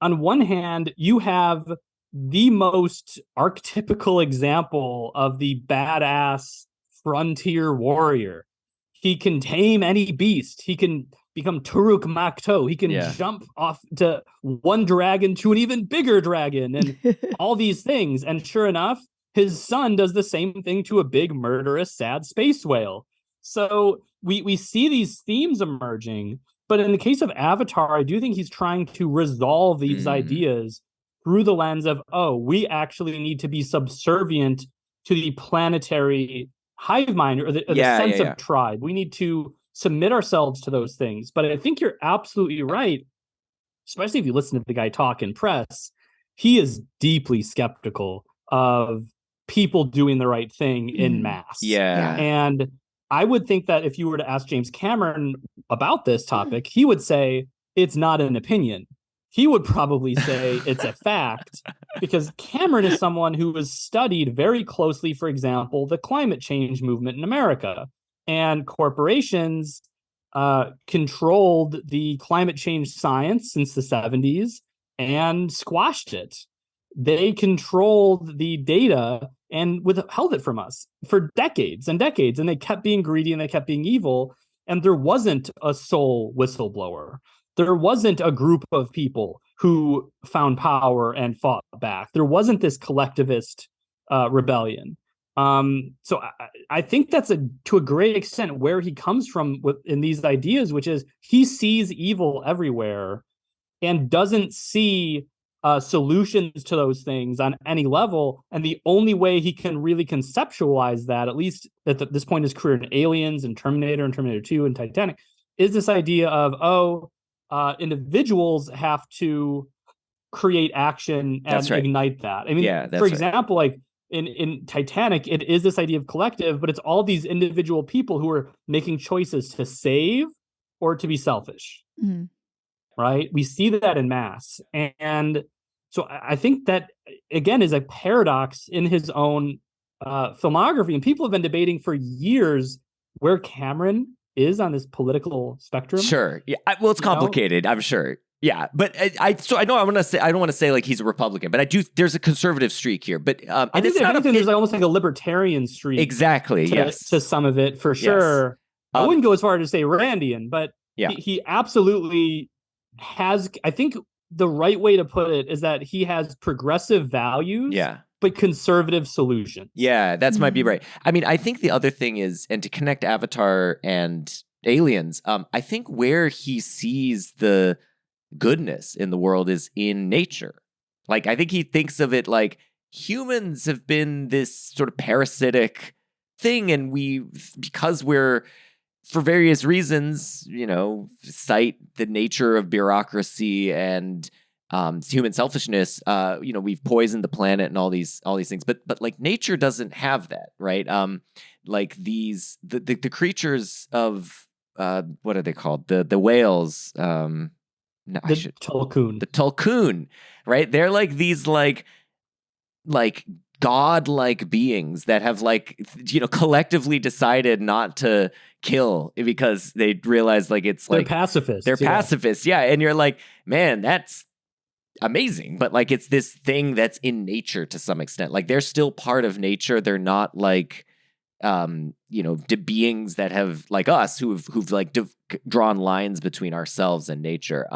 Speaker 4: on one hand, you have the most archetypical example of the badass frontier warrior. He can tame any beast. He can become Turuk Makto. He can jump off to one dragon to an even bigger dragon and all these things. And sure enough, his son does the same thing to a big, murderous, sad space whale. So we see these themes emerging. But in the case of Avatar, I do think he's trying to resolve these ideas through the lens of, we actually need to be subservient to the planetary hive mind or the sense of tribe. We need to submit ourselves to those things. But I think you're absolutely right, especially if you listen to the guy talk in press. He is deeply skeptical of people doing the right thing in mass.
Speaker 2: Yeah.
Speaker 4: And I would think that if you were to ask James Cameron about this topic, he would say it's not an opinion. He would probably say it's a fact because Cameron is someone who has studied very closely, for example, the climate change movement in America. And corporations controlled the climate change science since the 70s and squashed it. They controlled the data and withheld it from us for decades and decades. And they kept being greedy and they kept being evil. And there wasn't a sole whistleblower. There wasn't a group of people who found power and fought back. There wasn't this collectivist rebellion. So I think that's to a great extent where he comes from in these ideas, which is he sees evil everywhere and doesn't see solutions to those things on any level. And the only way he can really conceptualize that, at least at this point in his career in Aliens and Terminator 2 and Titanic, is this idea of, individuals have to create action and ignite that. I mean, for example, like in Titanic, it is this idea of collective, but it's all these individual people who are making choices to save or to be selfish.
Speaker 3: Mm-hmm.
Speaker 4: Right? We see that in mass. And so I think that, again, is a paradox in his own filmography. And people have been debating for years where Cameron is on this political spectrum.
Speaker 2: Sure. Yeah. Well, it's complicated, I'm sure. Yeah. But I know I don't want to say like he's a Republican, but there's a conservative streak here. But
Speaker 4: I think there's almost like a libertarian streak.
Speaker 2: Exactly.
Speaker 4: To some of it, for sure. I wouldn't go as far as to say Randian, but he absolutely has. I think the right way to put it is that he has progressive values,
Speaker 2: Yeah.
Speaker 4: but conservative solutions.
Speaker 2: Yeah, that's might be right. I mean, I think the other thing is, and to connect Avatar and Aliens, I think where he sees the goodness in the world is in nature. Like, I think he thinks of it like humans have been this sort of parasitic thing, and because we're, for various reasons, cite the nature of bureaucracy and human selfishness. We've poisoned the planet and all these things, but like nature doesn't have that, right? Like the creatures of what are they called? The whales.
Speaker 4: Tulkun.
Speaker 2: The Tulkun, right? They're like these like godlike beings that have collectively decided not to kill because they realize it's
Speaker 4: they're pacifists.
Speaker 2: They're pacifists, yeah. And you're like, man, that's amazing. But like, it's this thing that's in nature to some extent. Like, they're still part of nature. They're not like beings that have, like us, who've drawn lines between ourselves and nature.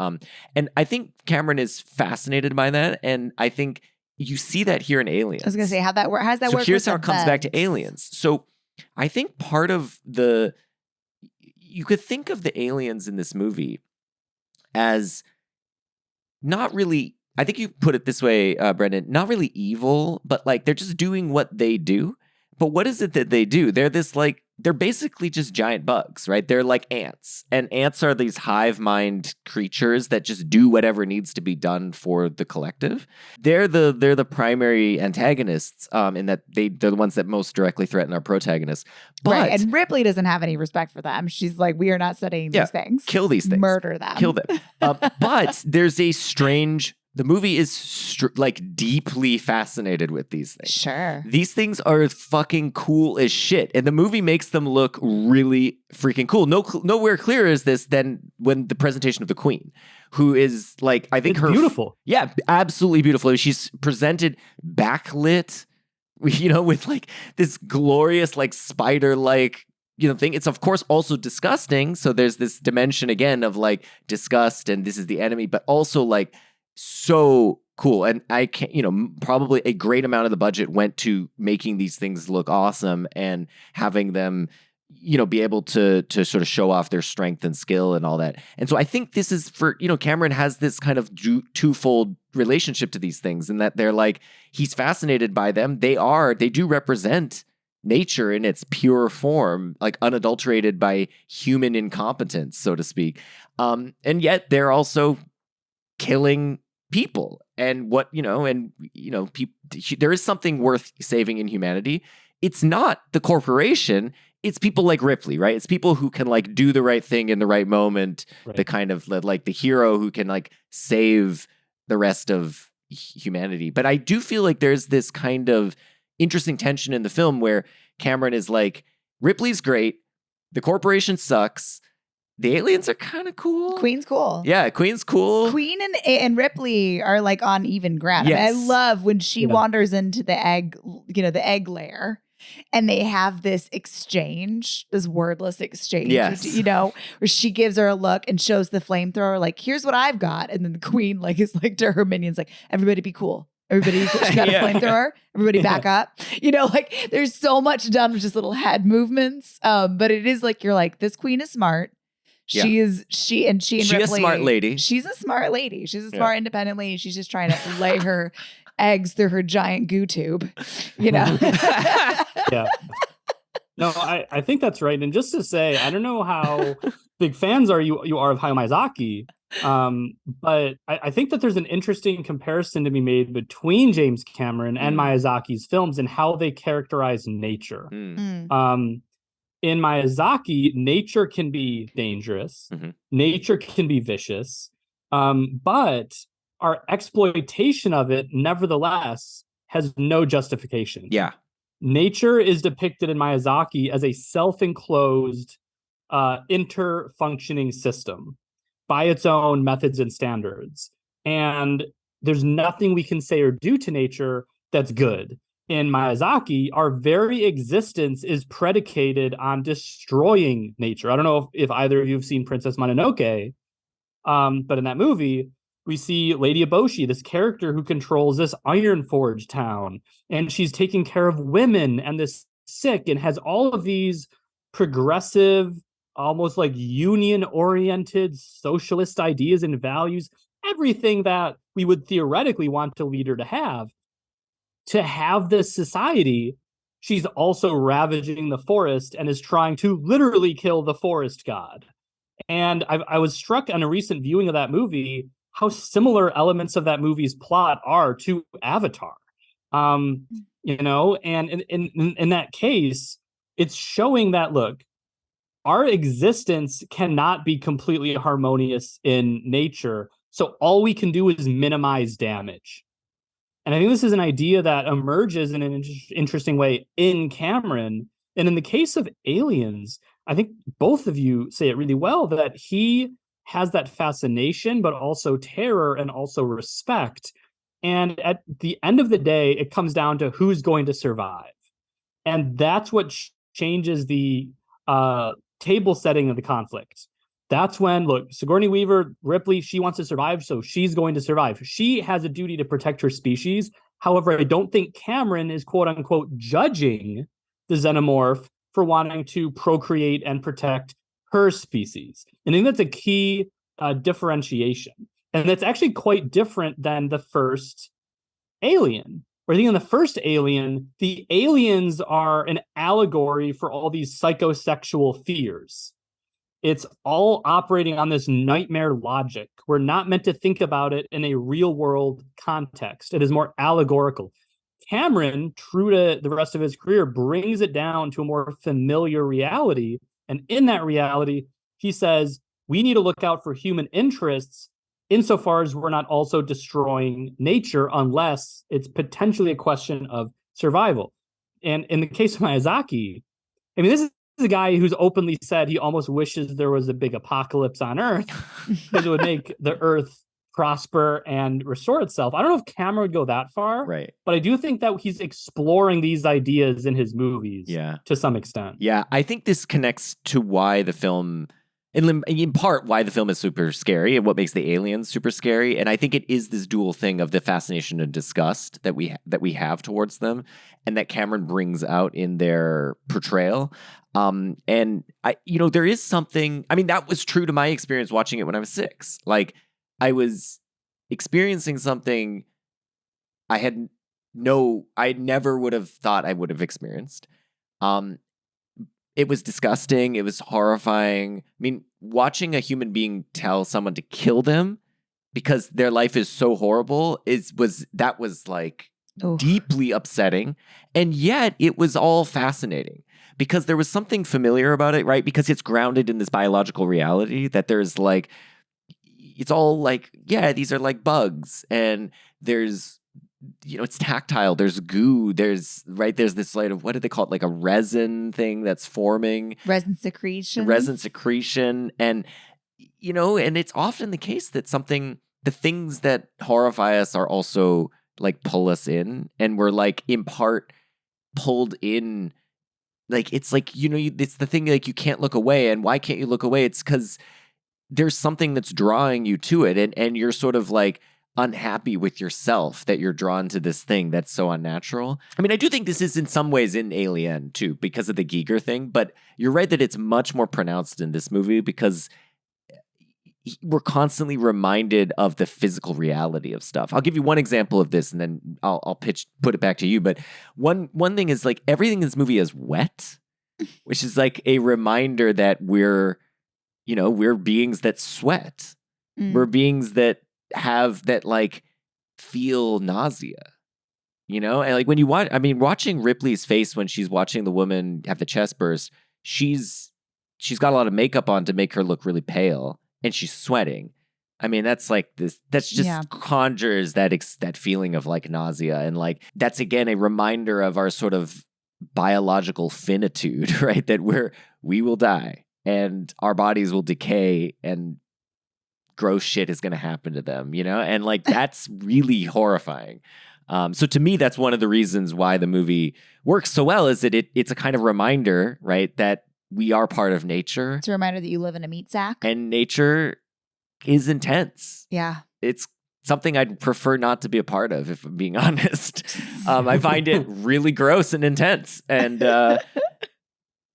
Speaker 2: And I think Cameron is fascinated by that, and I think you see that here in Aliens.
Speaker 3: I was gonna say, how does that work?
Speaker 2: So here's how it comes back to Aliens. So I think part of you could think of the aliens in this movie as not really, I think you put it this way, Brendan, not really evil, but like they're just doing what they do. But what is it that they do? They're basically just giant bugs, right? They're like ants. And ants are these hive mind creatures that just do whatever needs to be done for the collective. They're the primary antagonists in that they're the ones that most directly threaten our protagonists. But,
Speaker 3: right, and Ripley doesn't have any respect for them. She's like, we are not studying these things.
Speaker 2: Kill these things.
Speaker 3: Murder them.
Speaker 2: Kill them. But there's a strange... The movie is deeply fascinated with these things.
Speaker 3: Sure.
Speaker 2: These things are fucking cool as shit. And the movie makes them look really freaking cool. Nowhere clearer is this than when the presentation of the Queen, who is like, I think
Speaker 4: it's beautiful.
Speaker 2: Yeah, absolutely beautiful. She's presented backlit, with like this glorious, like spider-like, thing. It's of course also disgusting. So there's this dimension again of like disgust and this is the enemy, but also like, so cool. And I can't, probably a great amount of the budget went to making these things look awesome and having them, be able to sort of show off their strength and skill and all that. And so I think this is for, Cameron has this kind of twofold relationship to these things, and that they're like, he's fascinated by them. They do represent nature in its pure form, like unadulterated by human incompetence, so to speak. And yet they're also killing people, and there is something worth saving in humanity. It's not the corporation, it's people like Ripley, right? It's people who can like do the right thing in the right moment, right. The kind of like the hero who can like save the rest of humanity. But I do feel like there's this kind of interesting tension in the film where Cameron is like, Ripley's great, the corporation sucks, the aliens are kind of cool.
Speaker 3: Queen's cool.
Speaker 2: Yeah, Queen's cool.
Speaker 3: Queen and Ripley are like on even ground.
Speaker 2: Yes.
Speaker 3: I mean, I love when she wanders into the egg, the egg layer, and they have this exchange, this wordless exchange.
Speaker 2: Yes.
Speaker 3: Where she gives her a look and shows the flamethrower, like, here's what I've got. And then the Queen is like to her minions, like, everybody be cool. Everybody, she got a flamethrower. Everybody back up. There's so much done with just little head movements. But it is like, you're like, this Queen is smart. She and Ripley,
Speaker 2: a smart lady.
Speaker 3: She's a smart lady. She's a smart independent lady. She's just trying to lay her eggs through her giant goo tube,
Speaker 4: Yeah. No, I think that's right. And just to say, I don't know how big fans you are of Hayao Miyazaki, but I think that there's an interesting comparison to be made between James Cameron and Miyazaki's films and how they characterize nature. In Miyazaki, nature can be dangerous. Mm-hmm. Nature can be vicious. But our exploitation of it, nevertheless, has no justification.
Speaker 2: Yeah.
Speaker 4: Nature is depicted in Miyazaki as a self-enclosed, inter-functioning system by its own methods and standards. And there's nothing we can say or do to nature that's good. In Miyazaki, our very existence is predicated on destroying nature. I don't know if either of you have seen Princess Mononoke, but in that movie, We see Lady Eboshi, this character who controls this Ironforge town, and she's taking care of women and the sick and has all of these progressive, almost like union-oriented socialist ideas and values, everything that we would theoretically want a leader to have. To have this society, she's also ravaging the forest and is trying to literally kill the forest god. And I was struck on a recent viewing of that movie how similar elements of that movie's plot are to Avatar. And in that case, it's showing that, look, our existence cannot be completely harmonious in nature. So all we can do is minimize damage. And I think this is an idea that emerges in an interesting way in Cameron. And in the case of Aliens, I think both of you say it really well, that he has that fascination, but also terror and also respect. And at the end of the day, it comes down to who's going to survive. And that's what changes the table setting of the conflict. That's when, look, Sigourney Weaver, Ripley, she wants to survive, so she's going to survive. She has a duty to protect her species. However, I don't think Cameron is, quote unquote, judging the xenomorph for wanting to procreate and protect her species. And I think that's a key differentiation. And that's actually quite different than the first Alien. Where I think in the first Alien, the aliens are an allegory for all these psychosexual fears. It's all operating on this nightmare logic. We're not meant to think about it in a real world context. It is more allegorical. Cameron, true to the rest of his career, brings it down to a more familiar reality. And in that reality, he says, we need to look out for human interests insofar as we're not also destroying nature unless it's potentially a question of survival. And in the case of Miyazaki, I mean, this is a guy who's openly said he almost wishes there was a big apocalypse on Earth because it would make the Earth prosper and restore itself. I don't know if Cameron would go that far,
Speaker 2: right?
Speaker 4: But I do think that he's exploring these ideas in his movies, to some extent.
Speaker 2: Yeah, I think this connects to why the film, in part, why the film is super scary and what makes the aliens super scary. And I think it is this dual thing of the fascination and disgust that we have towards them, and that Cameron brings out in their portrayal. And there is something. I mean, that was true to my experience watching it when I was 6. Like, I was experiencing something I never would have thought I would have experienced. It was disgusting. It was horrifying. I mean, watching a human being tell someone to kill them because their life is so horrible was like deeply upsetting. And yet it was all fascinating because there was something familiar about it, right? Because it's grounded in this biological reality that there's like, it's all like, yeah, these are like bugs, and there's, it's tactile. There's goo. There's this light of, what do they call it? Like a resin thing that's forming.
Speaker 3: Resin secretion.
Speaker 2: And, and it's often the case that the things that horrify us are also like pull us in, and we're like in part pulled in. Like, it's like, it's the thing, like, you can't look away. And why can't you look away? It's because there's something that's drawing you to it. And you're sort of like unhappy with yourself that you're drawn to this thing that's so unnatural. I mean, I do think this is in some ways in Alien too, because of the Giger thing, but you're right that it's much more pronounced in this movie because we're constantly reminded of the physical reality of stuff. I'll give you one example of this, and then I'll put it back to you. But one thing is, like, everything in this movie is wet, which is like a reminder that we're beings that sweat. We're beings that like feel nausea, and like when you watching Ripley's face when she's watching the woman have the chest burst, she's got a lot of makeup on to make her look really pale, and she's sweating. I mean, that's like this, that's just conjures that feeling of like nausea. And like, that's again, a reminder of our sort of biological finitude, right? That we will die and our bodies will decay and gross shit is going to happen to them, and like, that's really horrifying. So to me, that's one of the reasons why the movie works so well, is that it's a kind of reminder, right? That we are part of nature.
Speaker 3: It's a reminder that you live in a meat sack.
Speaker 2: And nature is intense.
Speaker 3: Yeah.
Speaker 2: It's something I'd prefer not to be a part of, if I'm being honest. I find it really gross and intense. And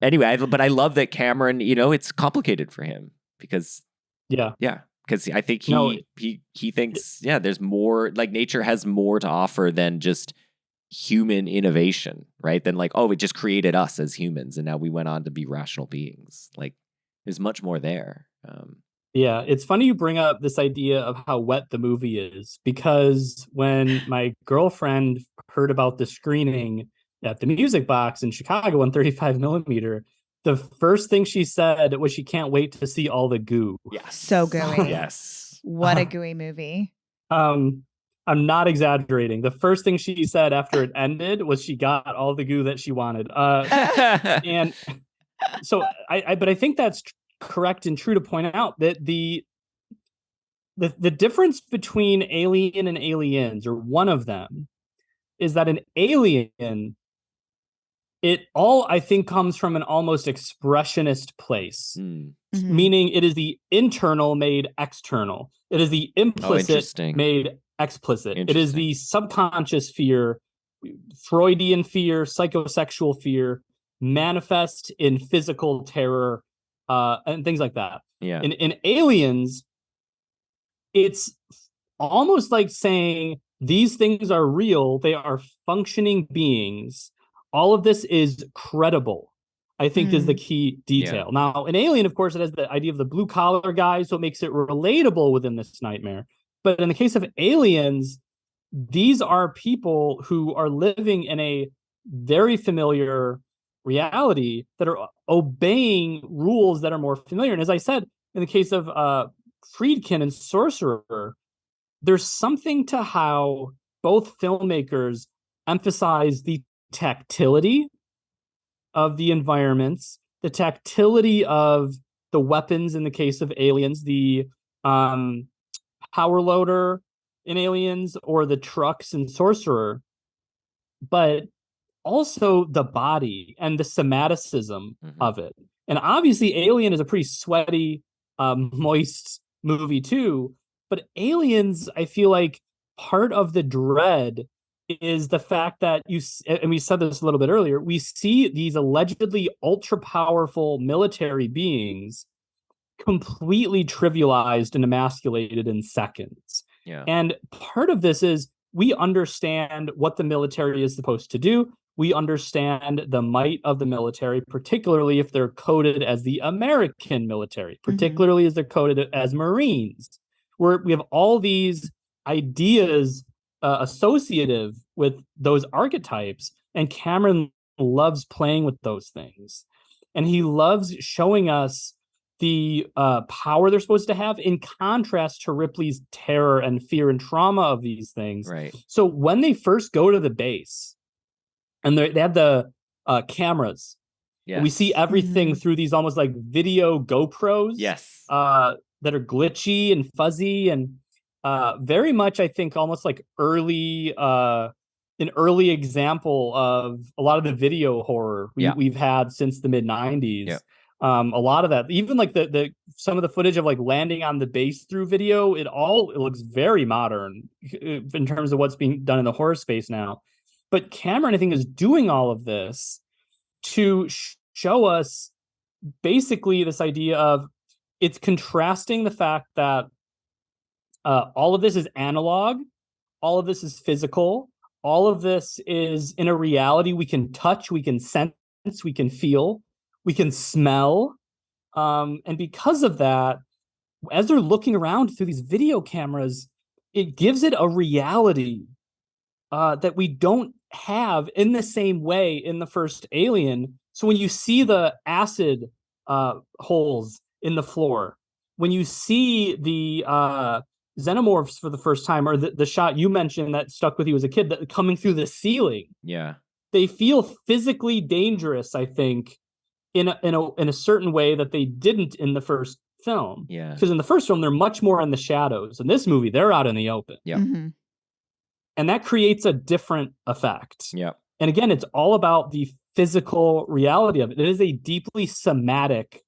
Speaker 2: anyway, but I love that Cameron, it's complicated for him because because I think he thinks, there's more, like nature has more to offer than just human innovation, right? Than like, oh, it just created us as humans and now we went on to be rational beings. Like there's much more there.
Speaker 4: Yeah, it's funny you bring up this idea of how wet the movie is, because when my girlfriend heard about the screening at the Music Box in Chicago on 35 millimeter, the first thing she said was she can't wait to see all the goo.
Speaker 2: Yes.
Speaker 3: So gooey.
Speaker 2: Yes.
Speaker 3: What a gooey movie.
Speaker 4: I'm not exaggerating. The first thing she said after it ended was she got all the goo that she wanted. And so but I think that's correct and true to point out that the difference between Alien and Aliens, or one of them, is that an alien, it all, I think, comes from an almost expressionist place, meaning it is the internal made external. It is the implicit made explicit. It is the subconscious fear, Freudian fear, psychosexual fear, manifest in physical terror, and things like that.
Speaker 2: Yeah.
Speaker 4: In Aliens, it's almost like saying these things are real. They are functioning beings. All of this is credible, I think, is the key detail.
Speaker 2: Yeah.
Speaker 4: Now, in Alien, of course, it has the idea of the blue collar guy, so it makes it relatable within this nightmare. But in the case of Aliens, these are people who are living in a very familiar reality that are obeying rules that are more familiar. And as I said, in the case of Friedkin and Sorcerer, there's something to how both filmmakers emphasize the tactility of the environments, the tactility of the weapons in the case of Aliens, the power loader in Aliens, or the trucks in Sorcerer, but also the body and the somaticism of it. And obviously Alien is a pretty sweaty, moist movie too, but Aliens, I feel like part of the dread is the fact that and we said this a little bit earlier, we see these allegedly ultra powerful military beings completely trivialized and emasculated in seconds.
Speaker 2: Yeah.
Speaker 4: And part of this is we understand what the military is supposed to do. We understand the might of the military, particularly if they're coded as the American military, particularly as they're coded as Marines, where we have all these ideas associative with those archetypes. And Cameron loves playing with those things. And he loves showing us the power they're supposed to have in contrast to Ripley's terror and fear and trauma of these things.
Speaker 2: Right.
Speaker 4: So when they first go to the base and they have the cameras, we see everything through these almost like video GoPros.
Speaker 2: Yes.
Speaker 4: That are glitchy and fuzzy and very much, I think, almost like an early example of a lot of the video horror we've had since the mid 90s.
Speaker 2: Yeah.
Speaker 4: A lot of that, even like the some of the footage of like landing on the base through video, it looks very modern in terms of what's being done in the horror space now. But Cameron, I think, is doing all of this to show us basically this idea of, it's contrasting the fact that all of this is analog, all of this is physical, all of this is in a reality we can touch, we can sense, we can feel, we can smell. And because of that, as they're looking around through these video cameras, it gives it a reality that we don't have in the same way in the first Alien. So when you see the acid holes in the floor, when you see the xenomorphs for the first time, or the shot you mentioned that stuck with you as a kid, that coming through the ceiling, they feel physically dangerous, I think, in a certain way that they didn't in the first film. Because in the first film, they're much more in the shadows. In this movie, they're out in the open. And that creates a different effect. And again, it's all about the physical reality of it. It is a deeply somatic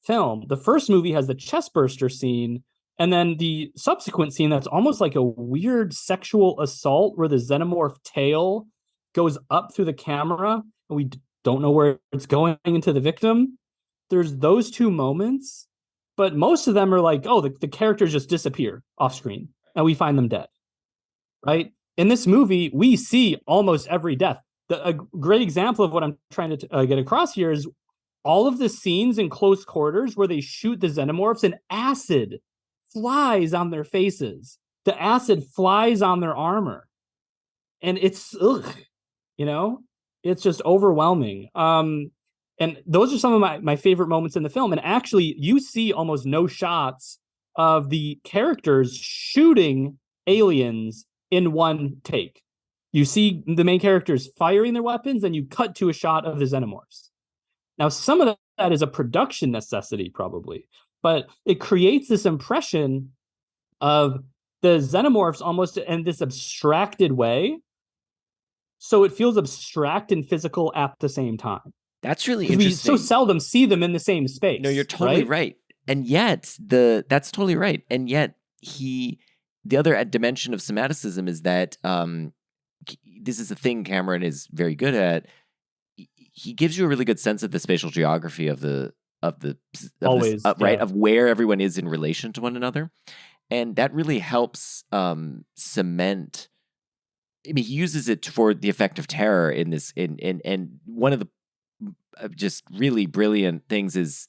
Speaker 4: film. The first movie has the chestburster scene, And then the subsequent scene that's almost like a weird sexual assault where the xenomorph tail goes up through the camera and we don't know where it's going into the victim. There's those two moments, but most of them are like, oh, the characters just disappear off screen and we find them dead, right? In this movie, we see almost every death. A great example of what I'm trying to get across here is all of the scenes in close quarters where they shoot the xenomorphs and acid flies on their faces. The acid flies on their armor. And it's, it's just overwhelming. And those are some of my favorite moments in the film. And actually, you see almost no shots of the characters shooting aliens in one take. You see the main characters firing their weapons, and you cut to a shot of the xenomorphs. Now, some of that is a production necessity, probably, but it creates this impression of the xenomorphs almost in this abstracted way. So it feels abstract and physical at the same time.
Speaker 2: That's really interesting.
Speaker 4: We so seldom see them in the same space.
Speaker 2: No, you're totally right. And yet, that's totally right. And yet, the other dimension of somaticism is that this is a thing Cameron is very good at. He gives you a really good sense of the spatial geography of where everyone is in relation to one another, and that really helps cement. I mean, he uses it for the effect of terror in this. And one of the just really brilliant things is,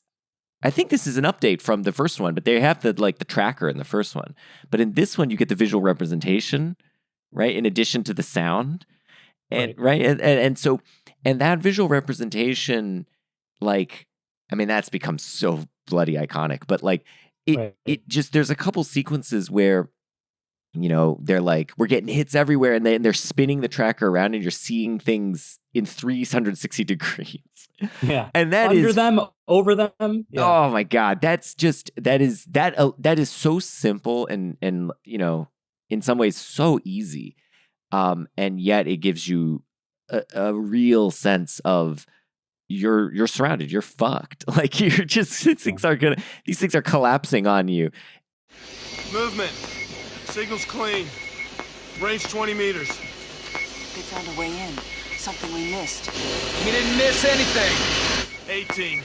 Speaker 2: I think this is an update from the first one, but they have the tracker in the first one, but in this one you get the visual representation, right? In addition to the sound, and so that visual representation, that's become so bloody iconic. But it just, there's a couple sequences where, they're like, we're getting hits everywhere, and they're spinning the tracker around, and you're seeing things in 360 degrees.
Speaker 4: Yeah,
Speaker 2: and that
Speaker 4: under
Speaker 2: is
Speaker 4: them, over them. Yeah.
Speaker 2: Oh my God, that is so simple and in some ways so easy, and yet it gives you a real sense of you're surrounded, you're fucked. Like you're just these things are collapsing on you.
Speaker 7: Movement. Signal's clean. Range 20 meters.
Speaker 5: They found a way in. Something we missed.
Speaker 7: We didn't miss anything. 18.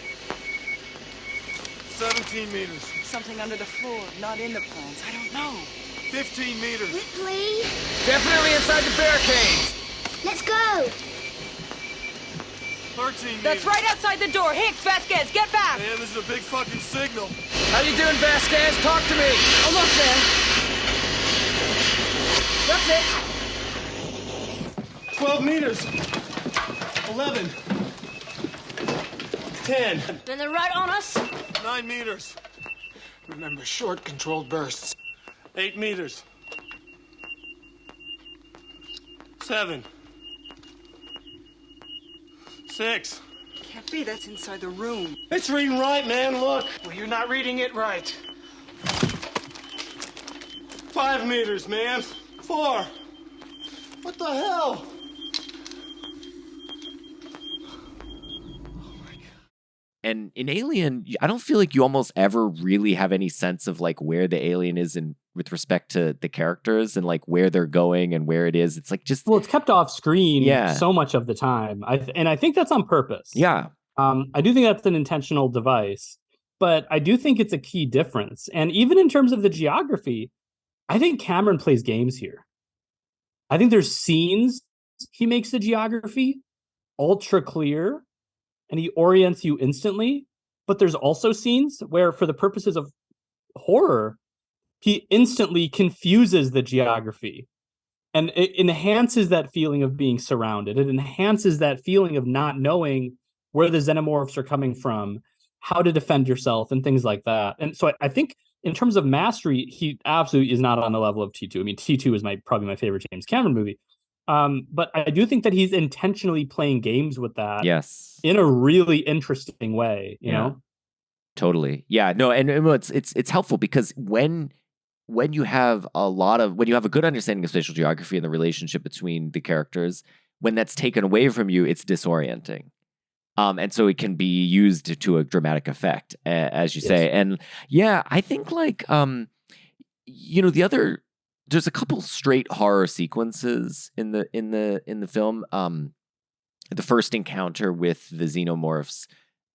Speaker 7: 17 meters.
Speaker 5: Something under the floor, not in the plans. I don't know.
Speaker 7: 15 meters.
Speaker 6: Ripley?
Speaker 7: Definitely inside the barricades.
Speaker 6: Let's go.
Speaker 7: 13 meters.
Speaker 5: That's right outside the door. Hicks, Vasquez, get back.
Speaker 7: Man, this is a big fucking signal.
Speaker 10: How you doing, Vasquez? Talk to me.
Speaker 5: Almost there. That's it.
Speaker 7: 12 meters. 11. 10.
Speaker 6: And they're right on us.
Speaker 7: 9 meters. Remember, short, controlled bursts. 8 meters. 7. 6.
Speaker 5: Can't be. That's inside the room.
Speaker 7: It's reading right, man. Look.
Speaker 10: Well, you're not reading it right.
Speaker 7: 5 meters, man. 4. What the hell?
Speaker 2: And in Alien, I don't feel like you almost ever really have any sense of where the alien is with respect to the characters and where they're going and where it is. It's
Speaker 4: it's kept off screen
Speaker 2: Yeah.
Speaker 4: so much of the time. I think that's on purpose.
Speaker 2: Yeah.
Speaker 4: I do think that's an intentional device, but I do think it's a key difference. And even in terms of the geography, I think Cameron plays games here. I think there's scenes he makes the geography ultra clear and he orients you instantly. But there's also scenes where, for the purposes of horror, he instantly confuses the geography. And it enhances that feeling of being surrounded. It enhances that feeling of not knowing where the xenomorphs are coming from, how to defend yourself, and things like that. And so I think in terms of mastery, he absolutely is not on the level of T2. I mean, T2 is probably my favorite James Cameron movie. But I do think that he's intentionally playing games with that.
Speaker 2: Yes.
Speaker 4: In a really interesting way, you know?
Speaker 2: Totally. Yeah. No, and it's helpful because when you have a good understanding of spatial geography and the relationship between the characters, when that's taken away from you, it's disorienting. And so it can be used to a dramatic effect, as you say. And yeah, I think the other, there's a couple straight horror sequences in the film. The first encounter with the xenomorphs,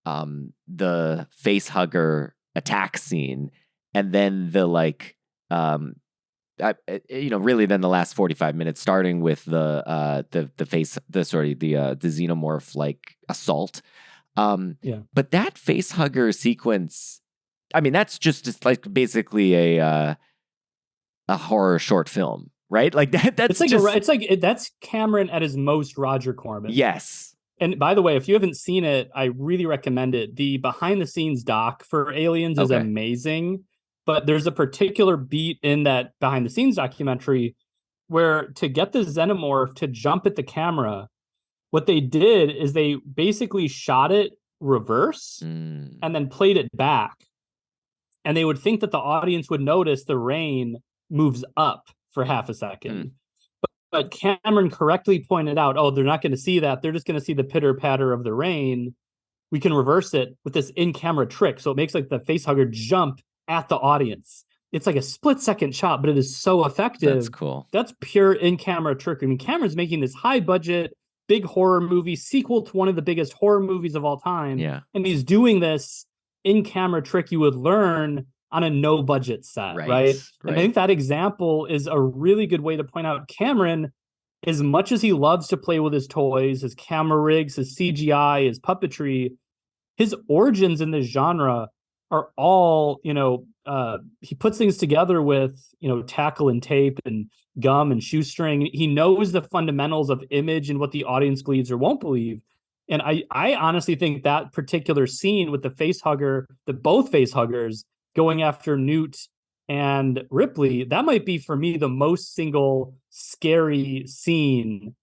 Speaker 2: the face hugger attack scene, and then the really then the last 45 minutes, starting with the xenomorph like assault. But that face hugger sequence, I mean, that's just like basically a horror short film, right? Like that's
Speaker 4: that's Cameron at his most Roger Corman.
Speaker 2: Yes.
Speaker 4: And by the way, if you haven't seen it, I really recommend it. The behind the scenes doc for Aliens is amazing, but there's a particular beat in that behind the scenes documentary where to get the xenomorph to jump at the camera, what they did is they basically shot it reverse and then played it back. And they would think that the audience would notice the rain moves up for half a second. But Cameron correctly pointed out, they're not going to see that. They're just going to see the pitter patter of the rain. We can reverse it with this in-camera trick. So it makes like the facehugger jump at the audience. It's like a split-second shot, but it is so effective.
Speaker 2: That's cool.
Speaker 4: That's pure in-camera trick. I mean, Cameron's making this high-budget, big horror movie, sequel to one of the biggest horror movies of all time.
Speaker 2: Yeah.
Speaker 4: And he's doing this in-camera trick you would learn on a no-budget set, right? And I think that example is a really good way to point out Cameron, as much as he loves to play with his toys, his camera rigs, his CGI, his puppetry, his origins in this genre are all, he puts things together with, tackle and tape and gum and shoestring. He knows the fundamentals of image and what the audience believes or won't believe. And I honestly think that particular scene with the both face huggers going after Newt and Ripley, that might be for me the most single scary scene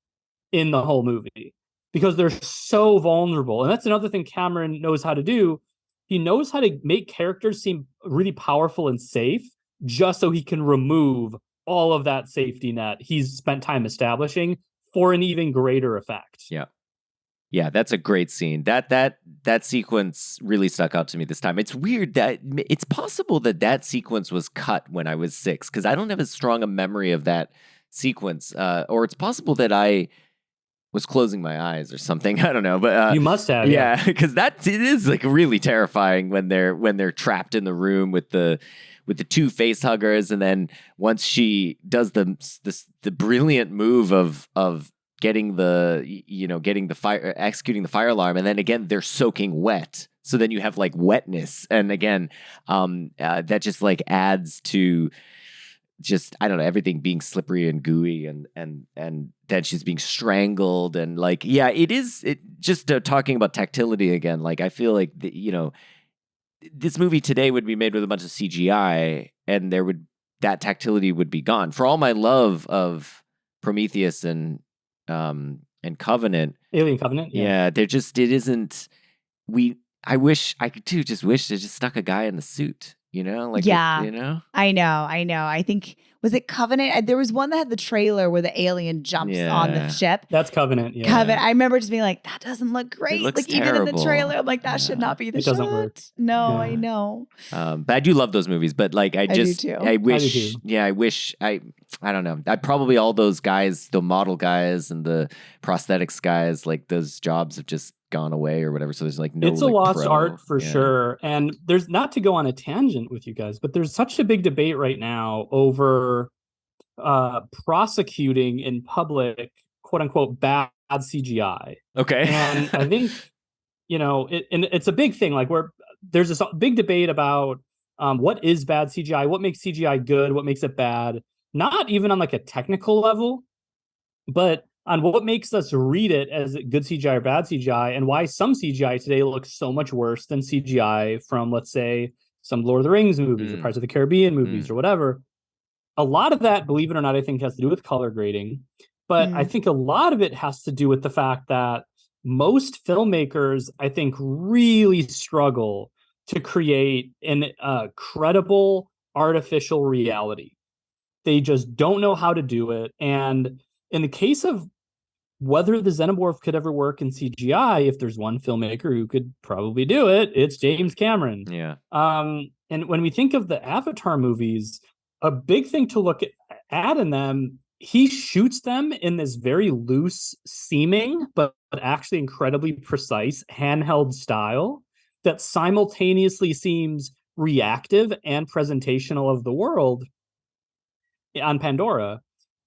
Speaker 4: in the whole movie because they're so vulnerable. And that's another thing Cameron knows how to do. He knows how to make characters seem really powerful and safe just so he can remove all of that safety net he's spent time establishing for an even greater effect.
Speaker 2: Yeah. Yeah, that's a great scene. That sequence really stuck out to me this time. It's weird that it's possible that sequence was cut when I was 6 because I don't have as strong a memory of that sequence. Or it's possible that I was closing my eyes or something. I don't know, but
Speaker 4: you must have.
Speaker 2: Yeah, because it is like really terrifying when they're trapped in the room with the two face huggers, and then once she does the brilliant move of executing the fire alarm, and then again they're soaking wet, so then you have like wetness, and again that just like adds to just, I don't know, everything being slippery and gooey, and then she's being strangled, and like, yeah, it just talking about tactility again. Like, I feel like this movie today would be made with a bunch of CGI, and that tactility would be gone. For all my love of Prometheus and Covenant,
Speaker 4: Alien Covenant,
Speaker 2: I wish I could too. Just wish they just stuck a guy in the suit. I know.
Speaker 3: I know. I think, was it Covenant? There was one that had the trailer where the alien jumps on the ship.
Speaker 4: That's Covenant. Yeah.
Speaker 3: Covenant. I remember just being like, that doesn't look great.
Speaker 2: It looks
Speaker 3: even in the
Speaker 2: terrible.
Speaker 3: trailer, I'm like, that should not be the shot.
Speaker 4: It doesn't work.
Speaker 3: No,
Speaker 4: Yeah.
Speaker 3: I know.
Speaker 2: But I do love those movies. But like, I
Speaker 3: do too.
Speaker 2: I wish.
Speaker 4: do too.
Speaker 2: Yeah, I wish. I don't know. I probably all those guys, the model guys and the prosthetics guys, like those jobs have just gone away or whatever. So there's like no.
Speaker 4: It's a
Speaker 2: like,
Speaker 4: lost
Speaker 2: pro.
Speaker 4: art for
Speaker 2: Yeah.
Speaker 4: sure. And there's, not to go on a tangent with you guys, but there's such a big debate right now over prosecuting in public, quote unquote, bad CGI.
Speaker 2: Okay.
Speaker 4: And I think, it's a big thing. Like, there's this big debate about what is bad CGI, what makes CGI good, what makes it bad, not even on like a technical level, but on what makes us read it as good CGI or bad CGI, and why some CGI today looks so much worse than CGI from, let's say, some Lord of the Rings movies or Pirates of the Caribbean movies or whatever. A lot of that, believe it or not, I think has to do with color grading. But I think a lot of it has to do with the fact that most filmmakers, I think, really struggle to create a credible artificial reality. They just don't know how to do it. And in the case of whether the xenomorph could ever work in CGI, if there's one filmmaker who could probably do it, it's James Cameron.
Speaker 2: Yeah.
Speaker 4: And when we think of the Avatar movies, a big thing to look at in them, he shoots them in this very loose seeming, but actually incredibly precise handheld style that simultaneously seems reactive and presentational of the world on Pandora.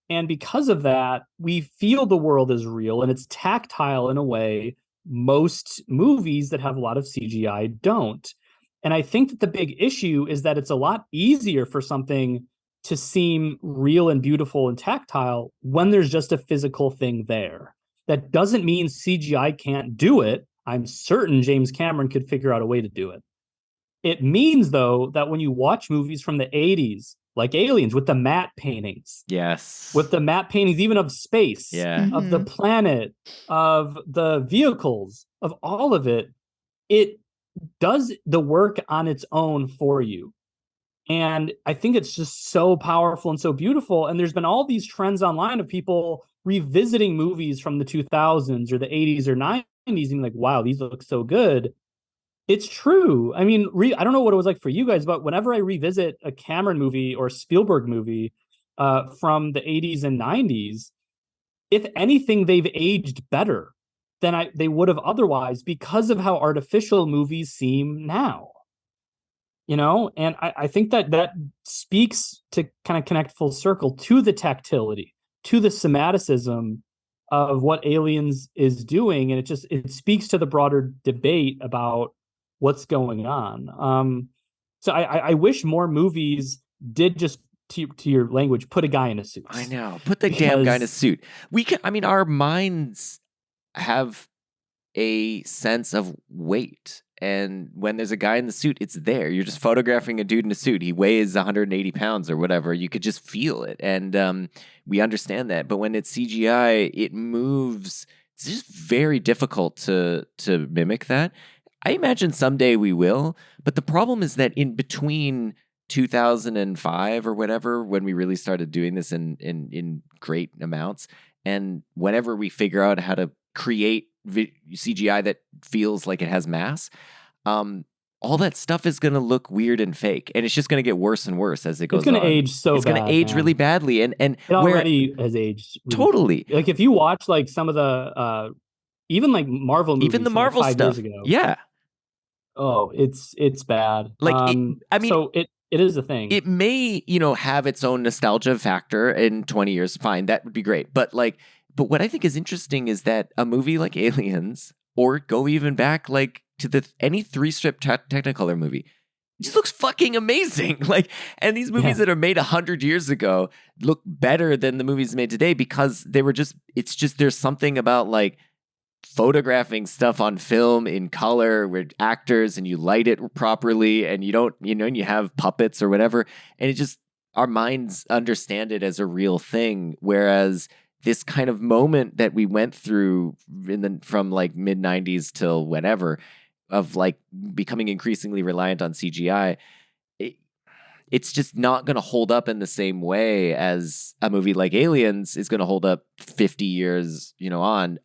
Speaker 4: And because of that, we feel the world is real and it's tactile in a way most movies that have a lot of CGI don't. And I think that the big issue is that it's a lot easier for something to seem real and beautiful and tactile when there's just a physical thing there. That doesn't mean CGI can't do it. I'm certain James Cameron could figure out a way to do it. It means, though, that when you watch movies from the 80s, like Aliens, with the matte paintings,
Speaker 2: Yes.
Speaker 4: with the matte paintings even of space,
Speaker 2: Yeah.
Speaker 4: of the planet, of the vehicles, of all of it, it does the work on its own for you. And I think it's just so powerful and so beautiful. And there's been all these trends online of people revisiting movies from the 2000s or the 80s or 90s and like, wow, these look so good. It's true. I mean, I don't know what it was like for you guys, but whenever I revisit a Cameron movie or Spielberg movie from the 80s and 90s, if anything, they've aged better than they would have otherwise because of how artificial movies seem now. You know, and I think that speaks to kind of connect full circle to the tactility, to the somaticism of what Aliens is doing. And it speaks to the broader debate about what's going on. So I wish more movies did just, to your language, put a guy in a suit.
Speaker 2: I know. Put the damn guy in a suit. Our minds have a sense of weight. And when there's a guy in the suit, it's there. You're just photographing a dude in a suit. He weighs 180 pounds or whatever. You could just feel it. And we understand that. But when it's CGI, it moves. It's just very difficult to mimic that. I imagine someday we will. But the problem is that in between 2005 or whatever, when we really started doing this in great amounts, and whenever we figure out how to create CGI that feels like it has mass, all that stuff is going to look weird and fake, and it's just going to get worse and worse as it goes on.
Speaker 4: It's going to age so bad.
Speaker 2: It's going to age really badly, and
Speaker 4: it already has aged really
Speaker 2: totally.
Speaker 4: Like if you watch like some of the even like Marvel movies,
Speaker 2: even the Marvel
Speaker 4: like 5
Speaker 2: stuff,
Speaker 4: years ago,
Speaker 2: yeah.
Speaker 4: Oh, it's bad.
Speaker 2: Like
Speaker 4: so it is a thing.
Speaker 2: It may have its own nostalgia factor in 20 years. Fine, that would be great, but what I think is interesting is that a movie like Aliens, or go even back like to any 3-strip Technicolor movie, just looks fucking amazing. And these movies that are made 100 years ago look better than the movies made today because it's just there's something about like photographing stuff on film in color with actors and you light it properly and you don't, and you have puppets or whatever. And it just, our minds understand it as a real thing. Whereas this kind of moment that we went through from like mid 90s till whatever, of like becoming increasingly reliant on CGI, it's just not going to hold up in the same way as a movie like Aliens is going to hold up 50 years, on.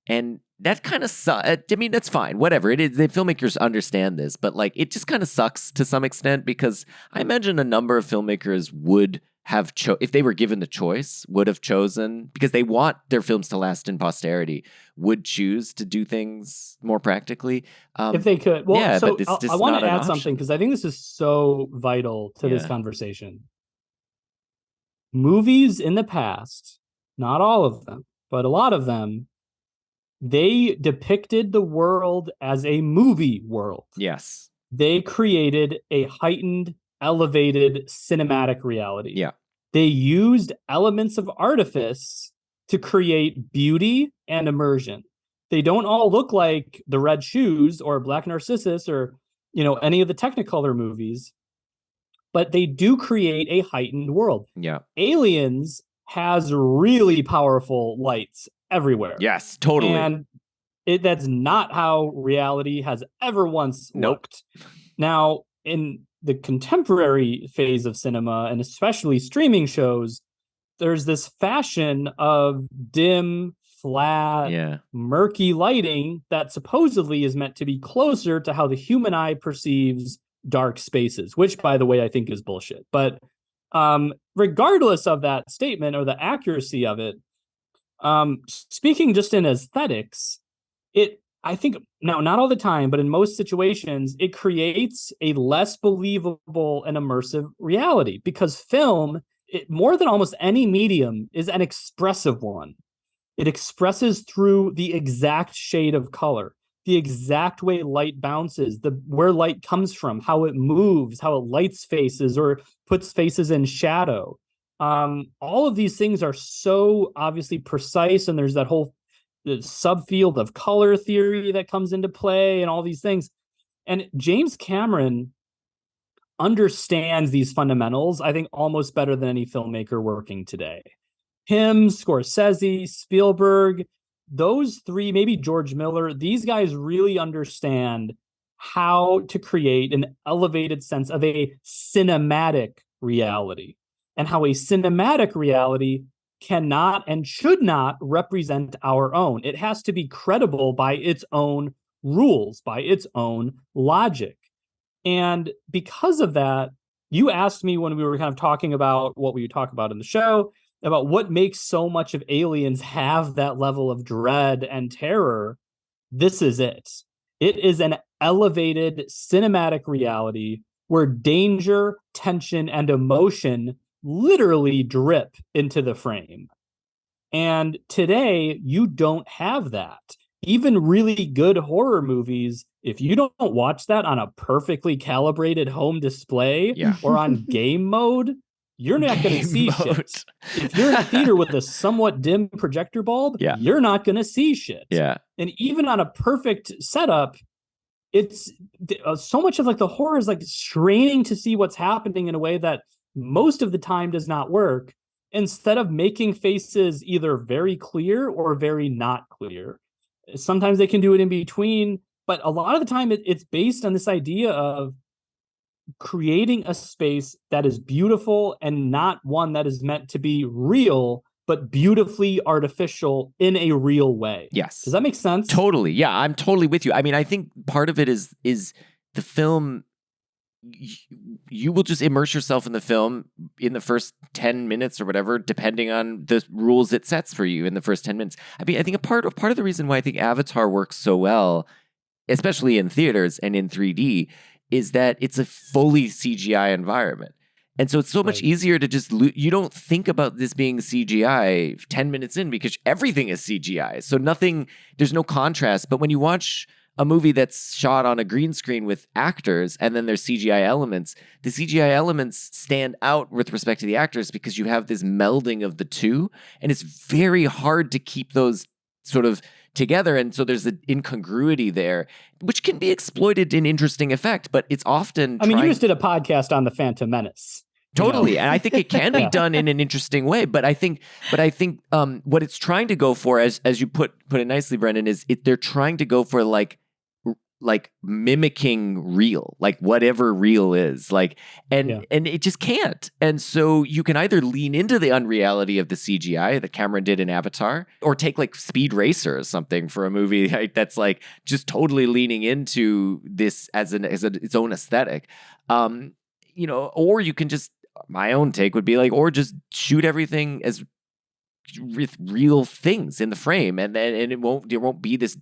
Speaker 2: And that kind of sucks. I mean, that's fine. Whatever. It is. The filmmakers understand this, but like it just kind of sucks to some extent because I imagine a number of filmmakers would have if they were given the choice, would have chosen, because they want their films to last in posterity, would choose to do things more practically.
Speaker 4: If they could. Well,
Speaker 2: yeah,
Speaker 4: so
Speaker 2: but
Speaker 4: I want to add something because I think this is so vital to this conversation. Movies in the past, not all of them, but a lot of them, they depicted the world as a movie world.
Speaker 2: Yes.
Speaker 4: They created a heightened, elevated cinematic reality.
Speaker 2: Yeah.
Speaker 4: They used elements of artifice to create beauty and immersion. They don't all look like The Red Shoes or Black Narcissus or, any of the Technicolor movies, but they do create a heightened world.
Speaker 2: Yeah.
Speaker 4: Aliens has really powerful lights everywhere.
Speaker 2: Yes, totally.
Speaker 4: And that's not how reality has ever once looked. Now, in the contemporary phase of cinema, and especially streaming shows, there's this fashion of dim, flat, murky lighting that supposedly is meant to be closer to how the human eye perceives dark spaces, which, by the way, I think is bullshit. But Regardless of that statement or the accuracy of it, speaking just in aesthetics, I think now, not all the time, but in most situations, it creates a less believable and immersive reality because film, more than almost any medium, is an expressive one. It expresses through the exact shade of color, the exact way light bounces, where light comes from, how it moves, how it lights faces or puts faces in shadow. All of these things are so obviously precise, and there's that whole subfield of color theory that comes into play and all these things. And James Cameron understands these fundamentals, I think, almost better than any filmmaker working today. Him, Scorsese, Spielberg, those three, maybe George Miller, these guys really understand how to create an elevated sense of a cinematic reality and how a cinematic reality cannot and should not represent our own. It has to be credible by its own rules, by its own logic. And because of that, you asked me when we were kind of talking about what we talk about in the show, about what makes so much of Aliens have that level of dread and terror. This is it. It is an elevated cinematic reality where danger, tension, and emotion literally drip into the frame. And today, you don't have that. Even really good horror movies, if you don't watch that on a perfectly calibrated home display or on game mode, you're not going to see shit. If you're in a theater with a somewhat dim projector bulb, you're not going to see shit.
Speaker 2: Yeah.
Speaker 4: And even on a perfect setup, it's so much of like the horror is like straining to see what's happening in a way that most of the time does not work, instead of making faces either very clear or very not clear. Sometimes they can do it in between, but a lot of the time it's based on this idea of creating a space that is beautiful and not one that is meant to be real, but beautifully artificial in a real way.
Speaker 2: Yes.
Speaker 4: Does that make sense?
Speaker 2: Totally. Yeah, I'm totally with you. I mean, I think part of it is the film. You will just immerse yourself in the film in the first 10 minutes or whatever, depending on the rules it sets for you in the first 10 minutes. I mean, I think a part of the reason why I think Avatar works so well, especially in theaters and in 3D, is that it's a fully CGI environment. And so it's so much easier to just, you don't think about this being CGI 10 minutes in because everything is CGI. So there's no contrast. But when you watch a movie that's shot on a green screen with actors and then there's CGI elements, the CGI elements stand out with respect to the actors because you have this melding of the two. And it's very hard to keep those sort of together. And so there's an incongruity there, which can be exploited in interesting effect, but it's often...
Speaker 4: I mean, you just did a podcast on The Phantom Menace.
Speaker 2: Totally. And I think it can be done in an interesting way. But I think what it's trying to go for, as you put it nicely, Brendan, is they're trying to go for like mimicking real, like whatever real is, and it just can't. And so you can either lean into the unreality of the CGI that Cameron did in Avatar, or take like Speed Racer or something for a movie that's like just totally leaning into this as its own aesthetic. Or you can just, my own take would be like, or just shoot everything as with real things in the frame, and there won't be this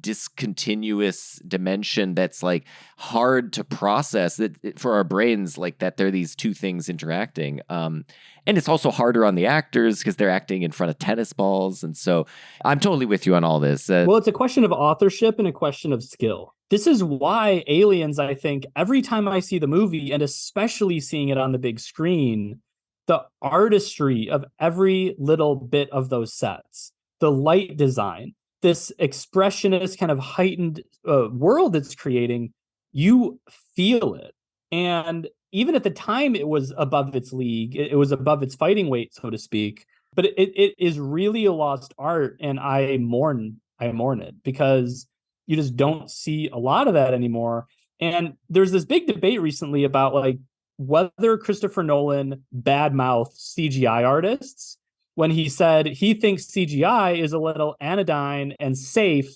Speaker 2: discontinuous dimension that's like hard to process for our brains, like that there are these two things interacting. And it's also harder on the actors because they're acting in front of tennis balls. And so I'm totally with you on all this.
Speaker 4: Well, it's a question of authorship and a question of skill. This is why Aliens, I think, every time I see the movie, and especially seeing it on the big screen, the artistry of every little bit of those sets, the light design, this expressionist kind of heightened world it's creating, you feel it. And even at the time, it was above its league. It was above its fighting weight, so to speak. But it is really a lost art, and I mourn it because you just don't see a lot of that anymore. And there's this big debate recently about like whether Christopher Nolan badmouthed CGI artists when he said he thinks CGI is a little anodyne and safe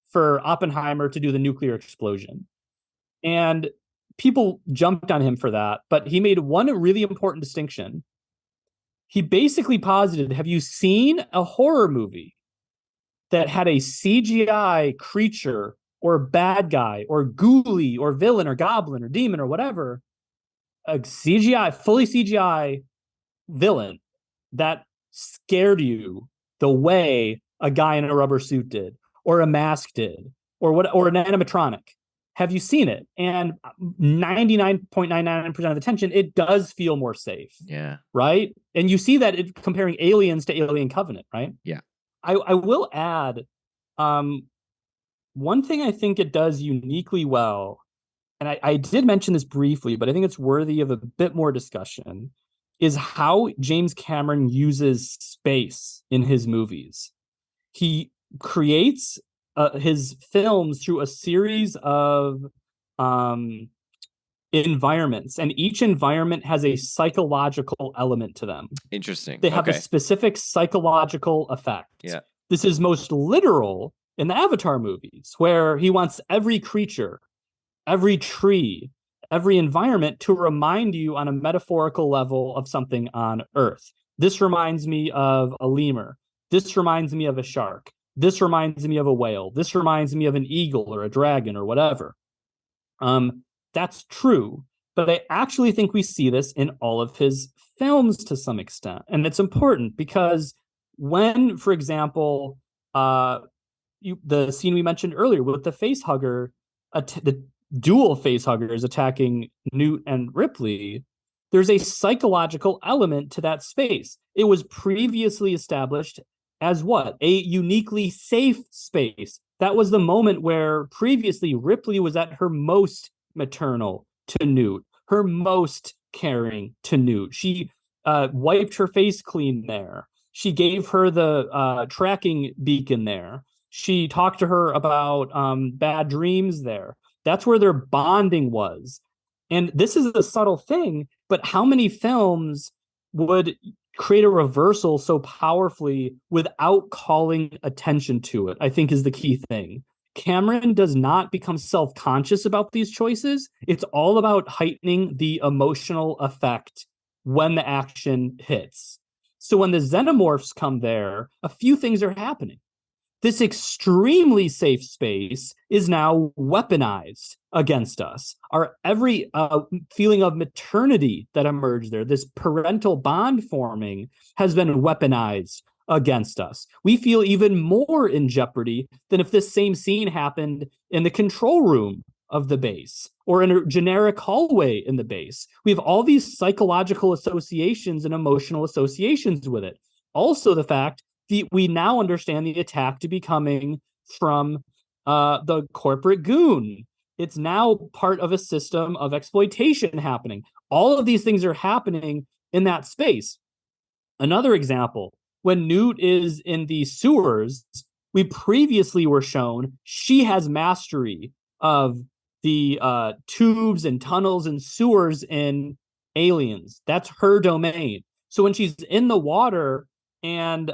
Speaker 4: for Oppenheimer to do the nuclear explosion. And people jumped on him for that, but he made one really important distinction. He basically posited, have you seen a horror movie that had a CGI creature or bad guy or ghoulie or villain or goblin or demon or whatever, a CGI, fully CGI villain that scared you the way a guy in a rubber suit did, or a mask did, or an animatronic? Have you seen it? And 99.99% of the tension, it does feel more safe.
Speaker 2: Yeah.
Speaker 4: Right? And you see that comparing Aliens to Alien Covenant, right?
Speaker 2: Yeah.
Speaker 4: I will add one thing I think it does uniquely well, and I did mention this briefly, but I think it's worthy of a bit more discussion, is how James Cameron uses space in his movies. He creates his films through a series of environments, and each environment has a psychological element to them.
Speaker 2: Interesting.
Speaker 4: They have a specific psychological effect.
Speaker 2: Yeah.
Speaker 4: This is most literal in the Avatar movies, where he wants every creature, every tree, every environment to remind you on a metaphorical level of something on Earth. This reminds me of a lemur. This reminds me of a shark. This reminds me of a whale. This reminds me of an eagle or a dragon or whatever. That's true, but I actually think we see this in all of his films to some extent. And it's important because when, for example, the scene we mentioned earlier with the facehugger, the dual facehuggers attacking Newt and Ripley, there's a psychological element to that space. It was previously established as what? A uniquely safe space. That was the moment where previously Ripley was at her most maternal to Newt, her most caring to Newt. She wiped her face clean there. She gave her the tracking beacon there. She talked to her about bad dreams there. That's where their bonding was. And this is a subtle thing, but how many films would create a reversal so powerfully without calling attention to it, I think is the key thing. Cameron does not become self-conscious about these choices. It's all about heightening the emotional effect when the action hits. So when the xenomorphs come there, a few things are happening. This extremely safe space is now weaponized against us. Our every feeling of maternity that emerged there, this parental bond forming, has been weaponized against us. We feel even more in jeopardy than if this same scene happened in the control room of the base or in a generic hallway in the base. We have all these psychological associations and emotional associations with it. Also, the fact we now understand the attack to be coming from the corporate goon. It's now part of a system of exploitation happening. All of these things are happening in that space. Another example, when Newt is in the sewers, we previously were shown she has mastery of the tubes and tunnels and sewers in Aliens. That's her domain. So when she's in the water and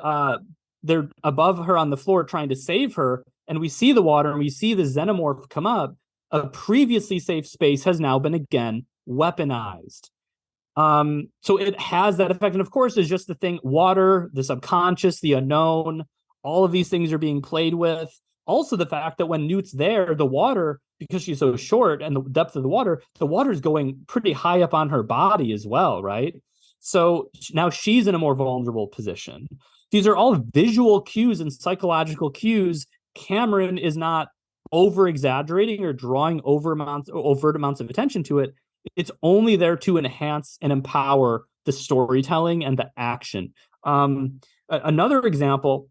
Speaker 4: they're above her on the floor trying to save her, and we see the water and we see the xenomorph come up, a previously safe space has now been again weaponized. So it has that effect. And of course, there's just the thing, water, the subconscious, the unknown, all of these things are being played with. Also, the fact that when Newt's there, the water, because she's so short and the depth of the water is going pretty high up on her body as well, right? So now she's in a more vulnerable position. These are all visual cues and psychological cues. Cameron is not over-exaggerating or drawing overt amounts of attention to it. It's only there to enhance and empower the storytelling and the action. Another example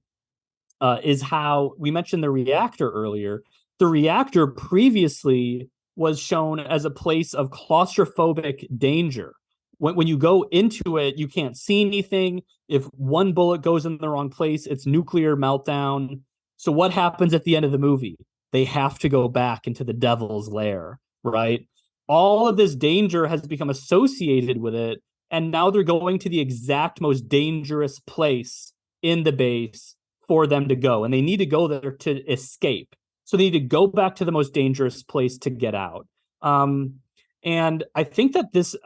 Speaker 4: is how we mentioned the reactor earlier. The reactor previously was shown as a place of claustrophobic danger. When you go into it, you can't see anything. If one bullet goes in the wrong place, it's nuclear meltdown. So what happens at the end of the movie? They have to go back into the devil's lair, right? All of this danger has become associated with it, and now they're going to the exact most dangerous place in the base for them to go, and they need to go there to escape. So they need to go back to the most dangerous place to get out. And I think that this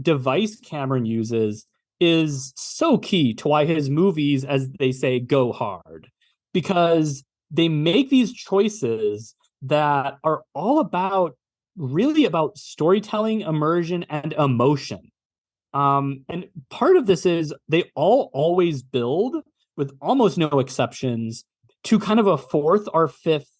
Speaker 4: device Cameron uses is so key to why his movies, as they say, go hard, because they make these choices that are all about really about storytelling, immersion, and emotion. And part of this is they all always build, with almost no exceptions, to kind of a fourth or fifth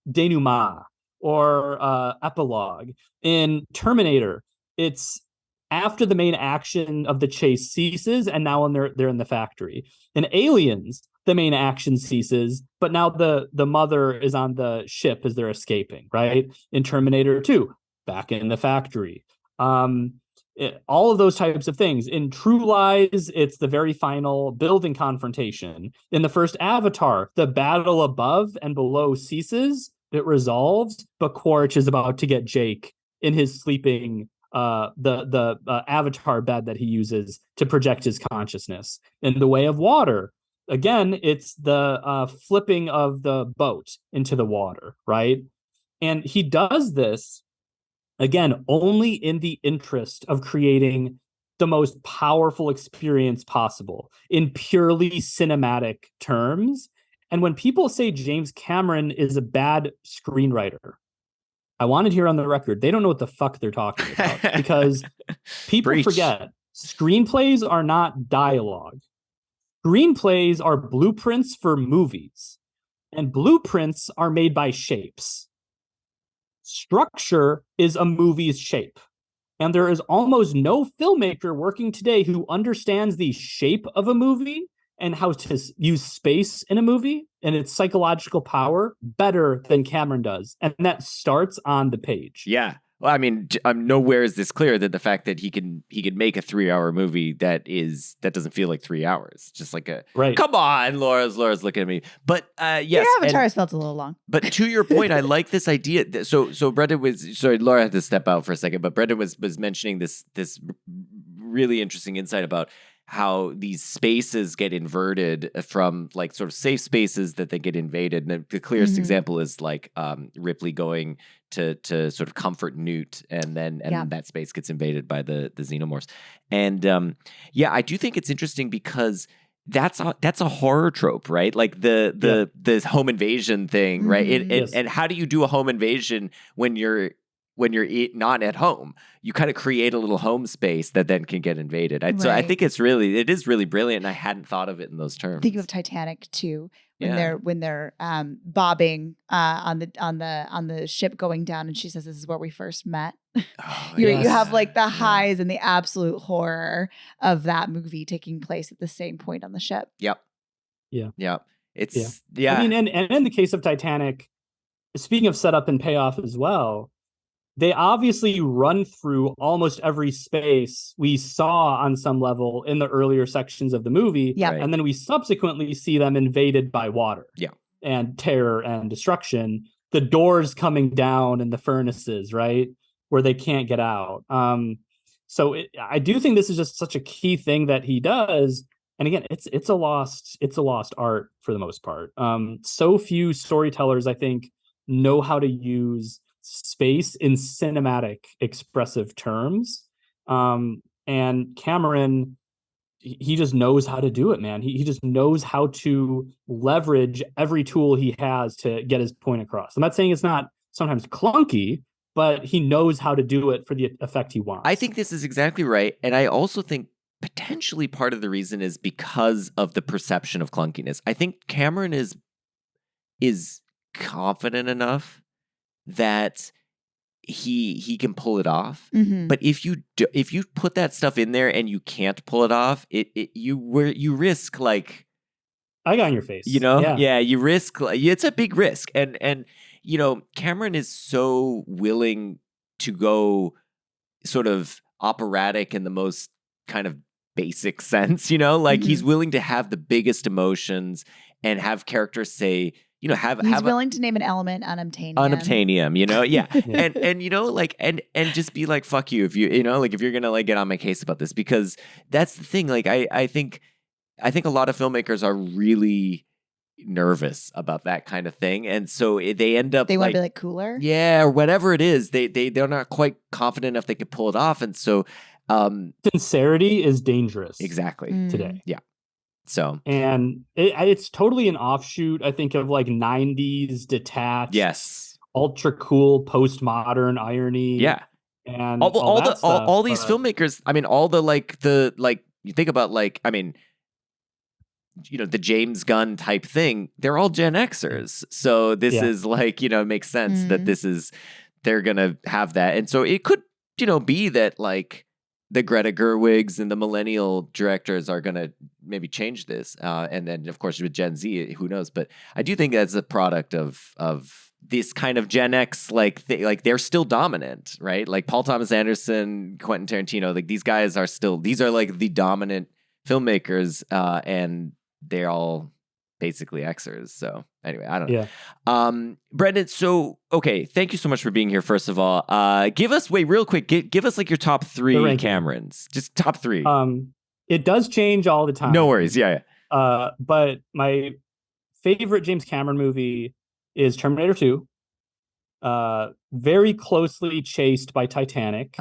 Speaker 4: denouement or epilogue. In Terminator, it's after the main action of the chase ceases, and now they're in the factory. In Aliens, the main action ceases, but now the mother is on the ship as they're escaping. Right? In Terminator 2, back in the factory. All of those types of things. In True Lies, it's the very final building confrontation. In the first Avatar, the battle above and below ceases, it resolves, but Quaritch is about to get Jake in his sleeping the avatar bed that he uses to project his consciousness. In The Way of Water, again, it's the flipping of the boat into the water, right? And he does this again, only in the interest of creating the most powerful experience possible in purely cinematic terms. And when people say James Cameron is a bad screenwriter, I want to hear on the record, they don't know what the fuck they're talking about, because people forget screenplays are not dialogue. Screenplays are blueprints for movies, and blueprints are made by shapes. Structure is a movie's shape. And there is almost no filmmaker working today who understands the shape of a movie and how to use space in a movie and its psychological power better than Cameron does. And that starts on the page.
Speaker 2: Yeah. Well, I mean, nowhere is this clear that the fact that he can make a 3-hour movie that doesn't feel like 3 hours. Just like come on, Laura's looking at me. But yes,
Speaker 3: your Avatar's felt a little long.
Speaker 2: But to your point, I like this idea. So Brendan was Laura had to step out for a second, but Brendan was mentioning this really interesting insight about how these spaces get inverted from like sort of safe spaces that they get invaded. And the clearest example is like Ripley going to sort of comfort Newt, and then that space gets invaded by the xenomorphs. And I do think it's interesting because that's a horror trope, right? Like the home invasion thing, right? And how do you do a home invasion when you're not at home? You kind of create a little home space that then can get invaded. So I think it is really brilliant, and I hadn't thought of it in those terms.
Speaker 3: Think of Titanic too, when they're bobbing on the ship going down, and she says, "This is where we first met." You have like the highs and the absolute horror of that movie taking place at the same point on the ship.
Speaker 2: Yep.
Speaker 4: Yeah.
Speaker 2: Yep.
Speaker 4: I mean, and in the case of Titanic, speaking of setup and payoff as well, they obviously run through almost every space we saw on some level in the earlier sections of the movie.
Speaker 3: Yeah.
Speaker 4: And then we subsequently see them invaded by water.
Speaker 2: Yeah.
Speaker 4: And terror and destruction. The doors coming down and the furnaces, right? Where they can't get out. So I do think this is just such a key thing that he does. And again, it's a lost art for the most part. So few storytellers, I think, know how to use space in cinematic expressive terms. And Cameron, he just knows how to do it, man. He just knows how to leverage every tool he has to get his point across. I'm not saying it's not sometimes clunky, but he knows how to do it for the effect he wants.
Speaker 2: I think this is exactly right. And I also think potentially part of the reason is because of the perception of clunkiness. I think Cameron is confident enough that he can pull it off.
Speaker 3: Mm-hmm.
Speaker 2: But if you put that stuff in there and you can't pull it off, you risk like
Speaker 4: I got in your face.
Speaker 2: You risk it's a big risk. And Cameron is so willing to go sort of operatic in the most kind of basic sense, he's willing to have the biggest emotions and have characters say, he's
Speaker 3: willing to name an element unobtainium.
Speaker 2: And just be like, fuck you if if you're gonna get on my case about this, because that's the thing. Like I think a lot of filmmakers are really nervous about that kind of thing, and so they end up
Speaker 3: They want to be like cooler.
Speaker 2: yeah, or whatever it is. They're not quite confident enough they could pull it off, and so
Speaker 4: sincerity is dangerous.
Speaker 2: exactly
Speaker 4: today.
Speaker 2: Yeah. So
Speaker 4: and it's totally an offshoot, I think, of like 90s detached,
Speaker 2: yes,
Speaker 4: ultra cool postmodern irony.
Speaker 2: Yeah.
Speaker 4: And
Speaker 2: all these filmmakers, I mean, all the you think about the James Gunn type thing, they're all Gen Xers. So this is like, it makes sense that they're going to have that. And so it could, be that like the Greta Gerwigs and the millennial directors are going to maybe change this. And then of course with Gen Z, who knows, but I do think that's a product of this kind of Gen X, like they're still dominant, right? Like Paul Thomas Anderson, Quentin Tarantino, like these guys are these are like the dominant filmmakers, and they're all basically Xers. So anyway, I don't know.
Speaker 4: Yeah.
Speaker 2: Brendan, so, okay, thank you so much for being here, first of all. Real quick, give us like your top 3 Camerons. Just top 3.
Speaker 4: It does change all the time.
Speaker 2: No worries, yeah.
Speaker 4: But my favorite James Cameron movie is Terminator 2. Very closely chased by Titanic.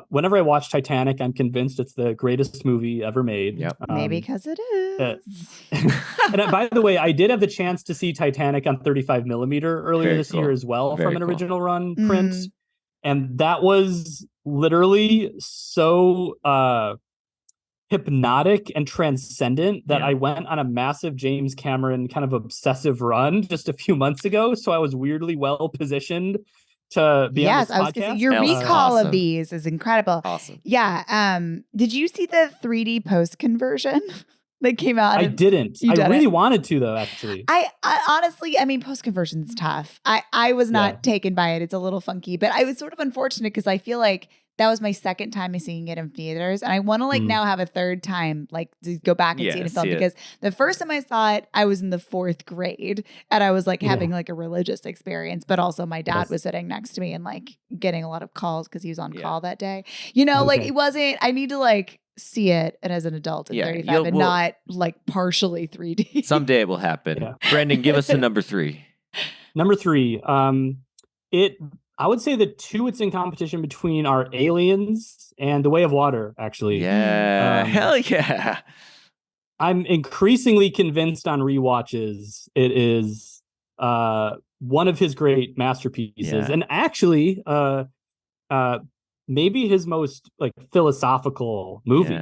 Speaker 4: Whenever I watch Titanic, I'm convinced it's the greatest movie ever made.
Speaker 2: Yep.
Speaker 3: Maybe because it is.
Speaker 4: And by the way, I did have the chance to see Titanic on 35 millimeter earlier
Speaker 2: Very
Speaker 4: this
Speaker 2: cool.
Speaker 4: year as well,
Speaker 2: Very
Speaker 4: from an
Speaker 2: cool.
Speaker 4: original run print. And that was literally so hypnotic and transcendent that I went on a massive James Cameron kind of obsessive run just a few months ago. So I was weirdly well positioned to be on this podcast.
Speaker 3: I was gonna say, your recall of these is incredible.
Speaker 2: Awesome.
Speaker 3: Yeah. Did you see the 3D post conversion that came out?
Speaker 4: I didn't. I really wanted to, though, actually.
Speaker 3: I honestly, post conversion is tough. I was not taken by it. It's a little funky, but I was sort of unfortunate because I feel like that was my second time seeing it in theaters. And I want to now have a third time, to go back and see it in film, because the first time I saw it, I was in the 4th grade and I was having like a religious experience, but also my dad was sitting next to me and getting a lot of calls because he was on call that day. It wasn't, I need to see it and as an adult at 35 and not partially 3D.
Speaker 2: Someday it will happen. Yeah. Brendan, give us a number 3.
Speaker 4: Number 3. I would say the 2 it's in competition between are Aliens and The Way of Water, actually.
Speaker 2: Yeah. Hell yeah.
Speaker 4: I'm increasingly convinced on rewatches it is one of his great masterpieces. And actually maybe his most philosophical movie.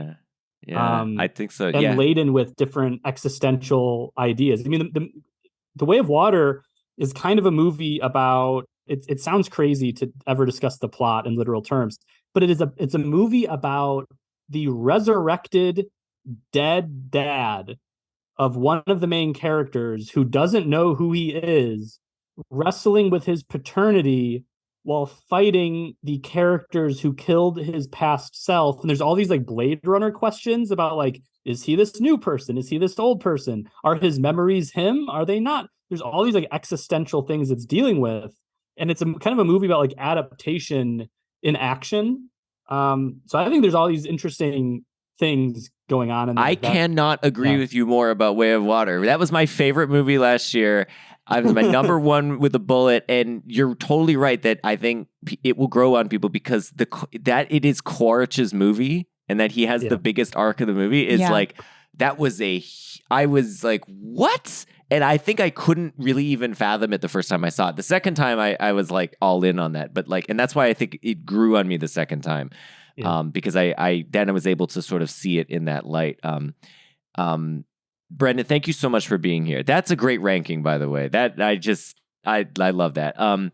Speaker 2: Yeah. I think so.
Speaker 4: And laden with different existential ideas. I mean, the Way of Water is kind of a movie about, it sounds crazy to ever discuss the plot in literal terms, but it's a movie about the resurrected dead dad of one of the main characters who doesn't know who he is, wrestling with his paternity while fighting the characters who killed his past self. And there's all these Blade Runner questions about is he this new person? Is he this old person? Are his memories him? Are they not? There's all these existential things it's dealing with. And it's kind of a movie about adaptation in action. So I think there's all these interesting things going on in there.
Speaker 2: I cannot agree with you more about Way of Water. That was my favorite movie last year. I was my number 1 with a bullet, and you're totally right that I think it will grow on people because that it is Quaritch's movie and that he has the biggest arc of the movie is that was I was like, what? And I think I couldn't really even fathom it the first time I saw it. The second time I was all in on that, but and that's why I think it grew on me the second time. Because I then was able to sort of see it in that light. Brendan, thank you so much for being here. That's a great ranking, by the way. That I love that.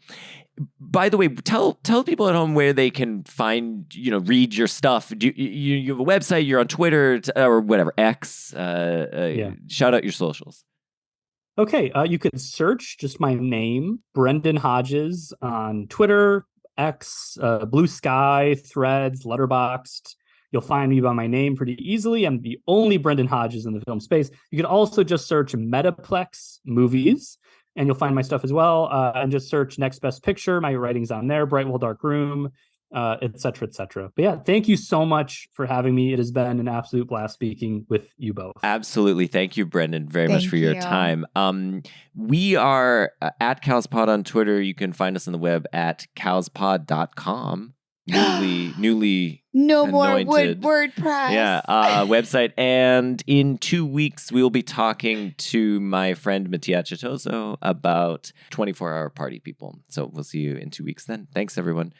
Speaker 2: By the way, tell people at home where they can find, read your stuff. Do you have a website? You're on Twitter or whatever, X. Shout out your socials.
Speaker 4: Okay, you can search just my name, Brendan Hodges, on Twitter, X, Blue Sky, Threads, Letterboxd. You'll find me by my name pretty easily. I'm the only Brendan Hodges in the film space. You can also just search Metaplex Movies, and you'll find my stuff as well. And just search Next Best Picture. My writing's on there, Bright Wall Dark Room. et cetera, et cetera. But yeah, thank you so much for having me. It has been an absolute blast speaking with you both.
Speaker 2: Absolutely. Thank you, Brendan, very much
Speaker 3: Thank
Speaker 2: for your
Speaker 3: you.
Speaker 2: time. We are at Cowspod on Twitter. You can find us on the web at cowspod.com. Newly
Speaker 3: No more
Speaker 2: anointed.
Speaker 3: WordPress.
Speaker 2: Yeah, website. And in 2 weeks, we will be talking to my friend Mattia Chitoso about 24-hour party people. So we'll see you in 2 weeks then. Thanks, everyone.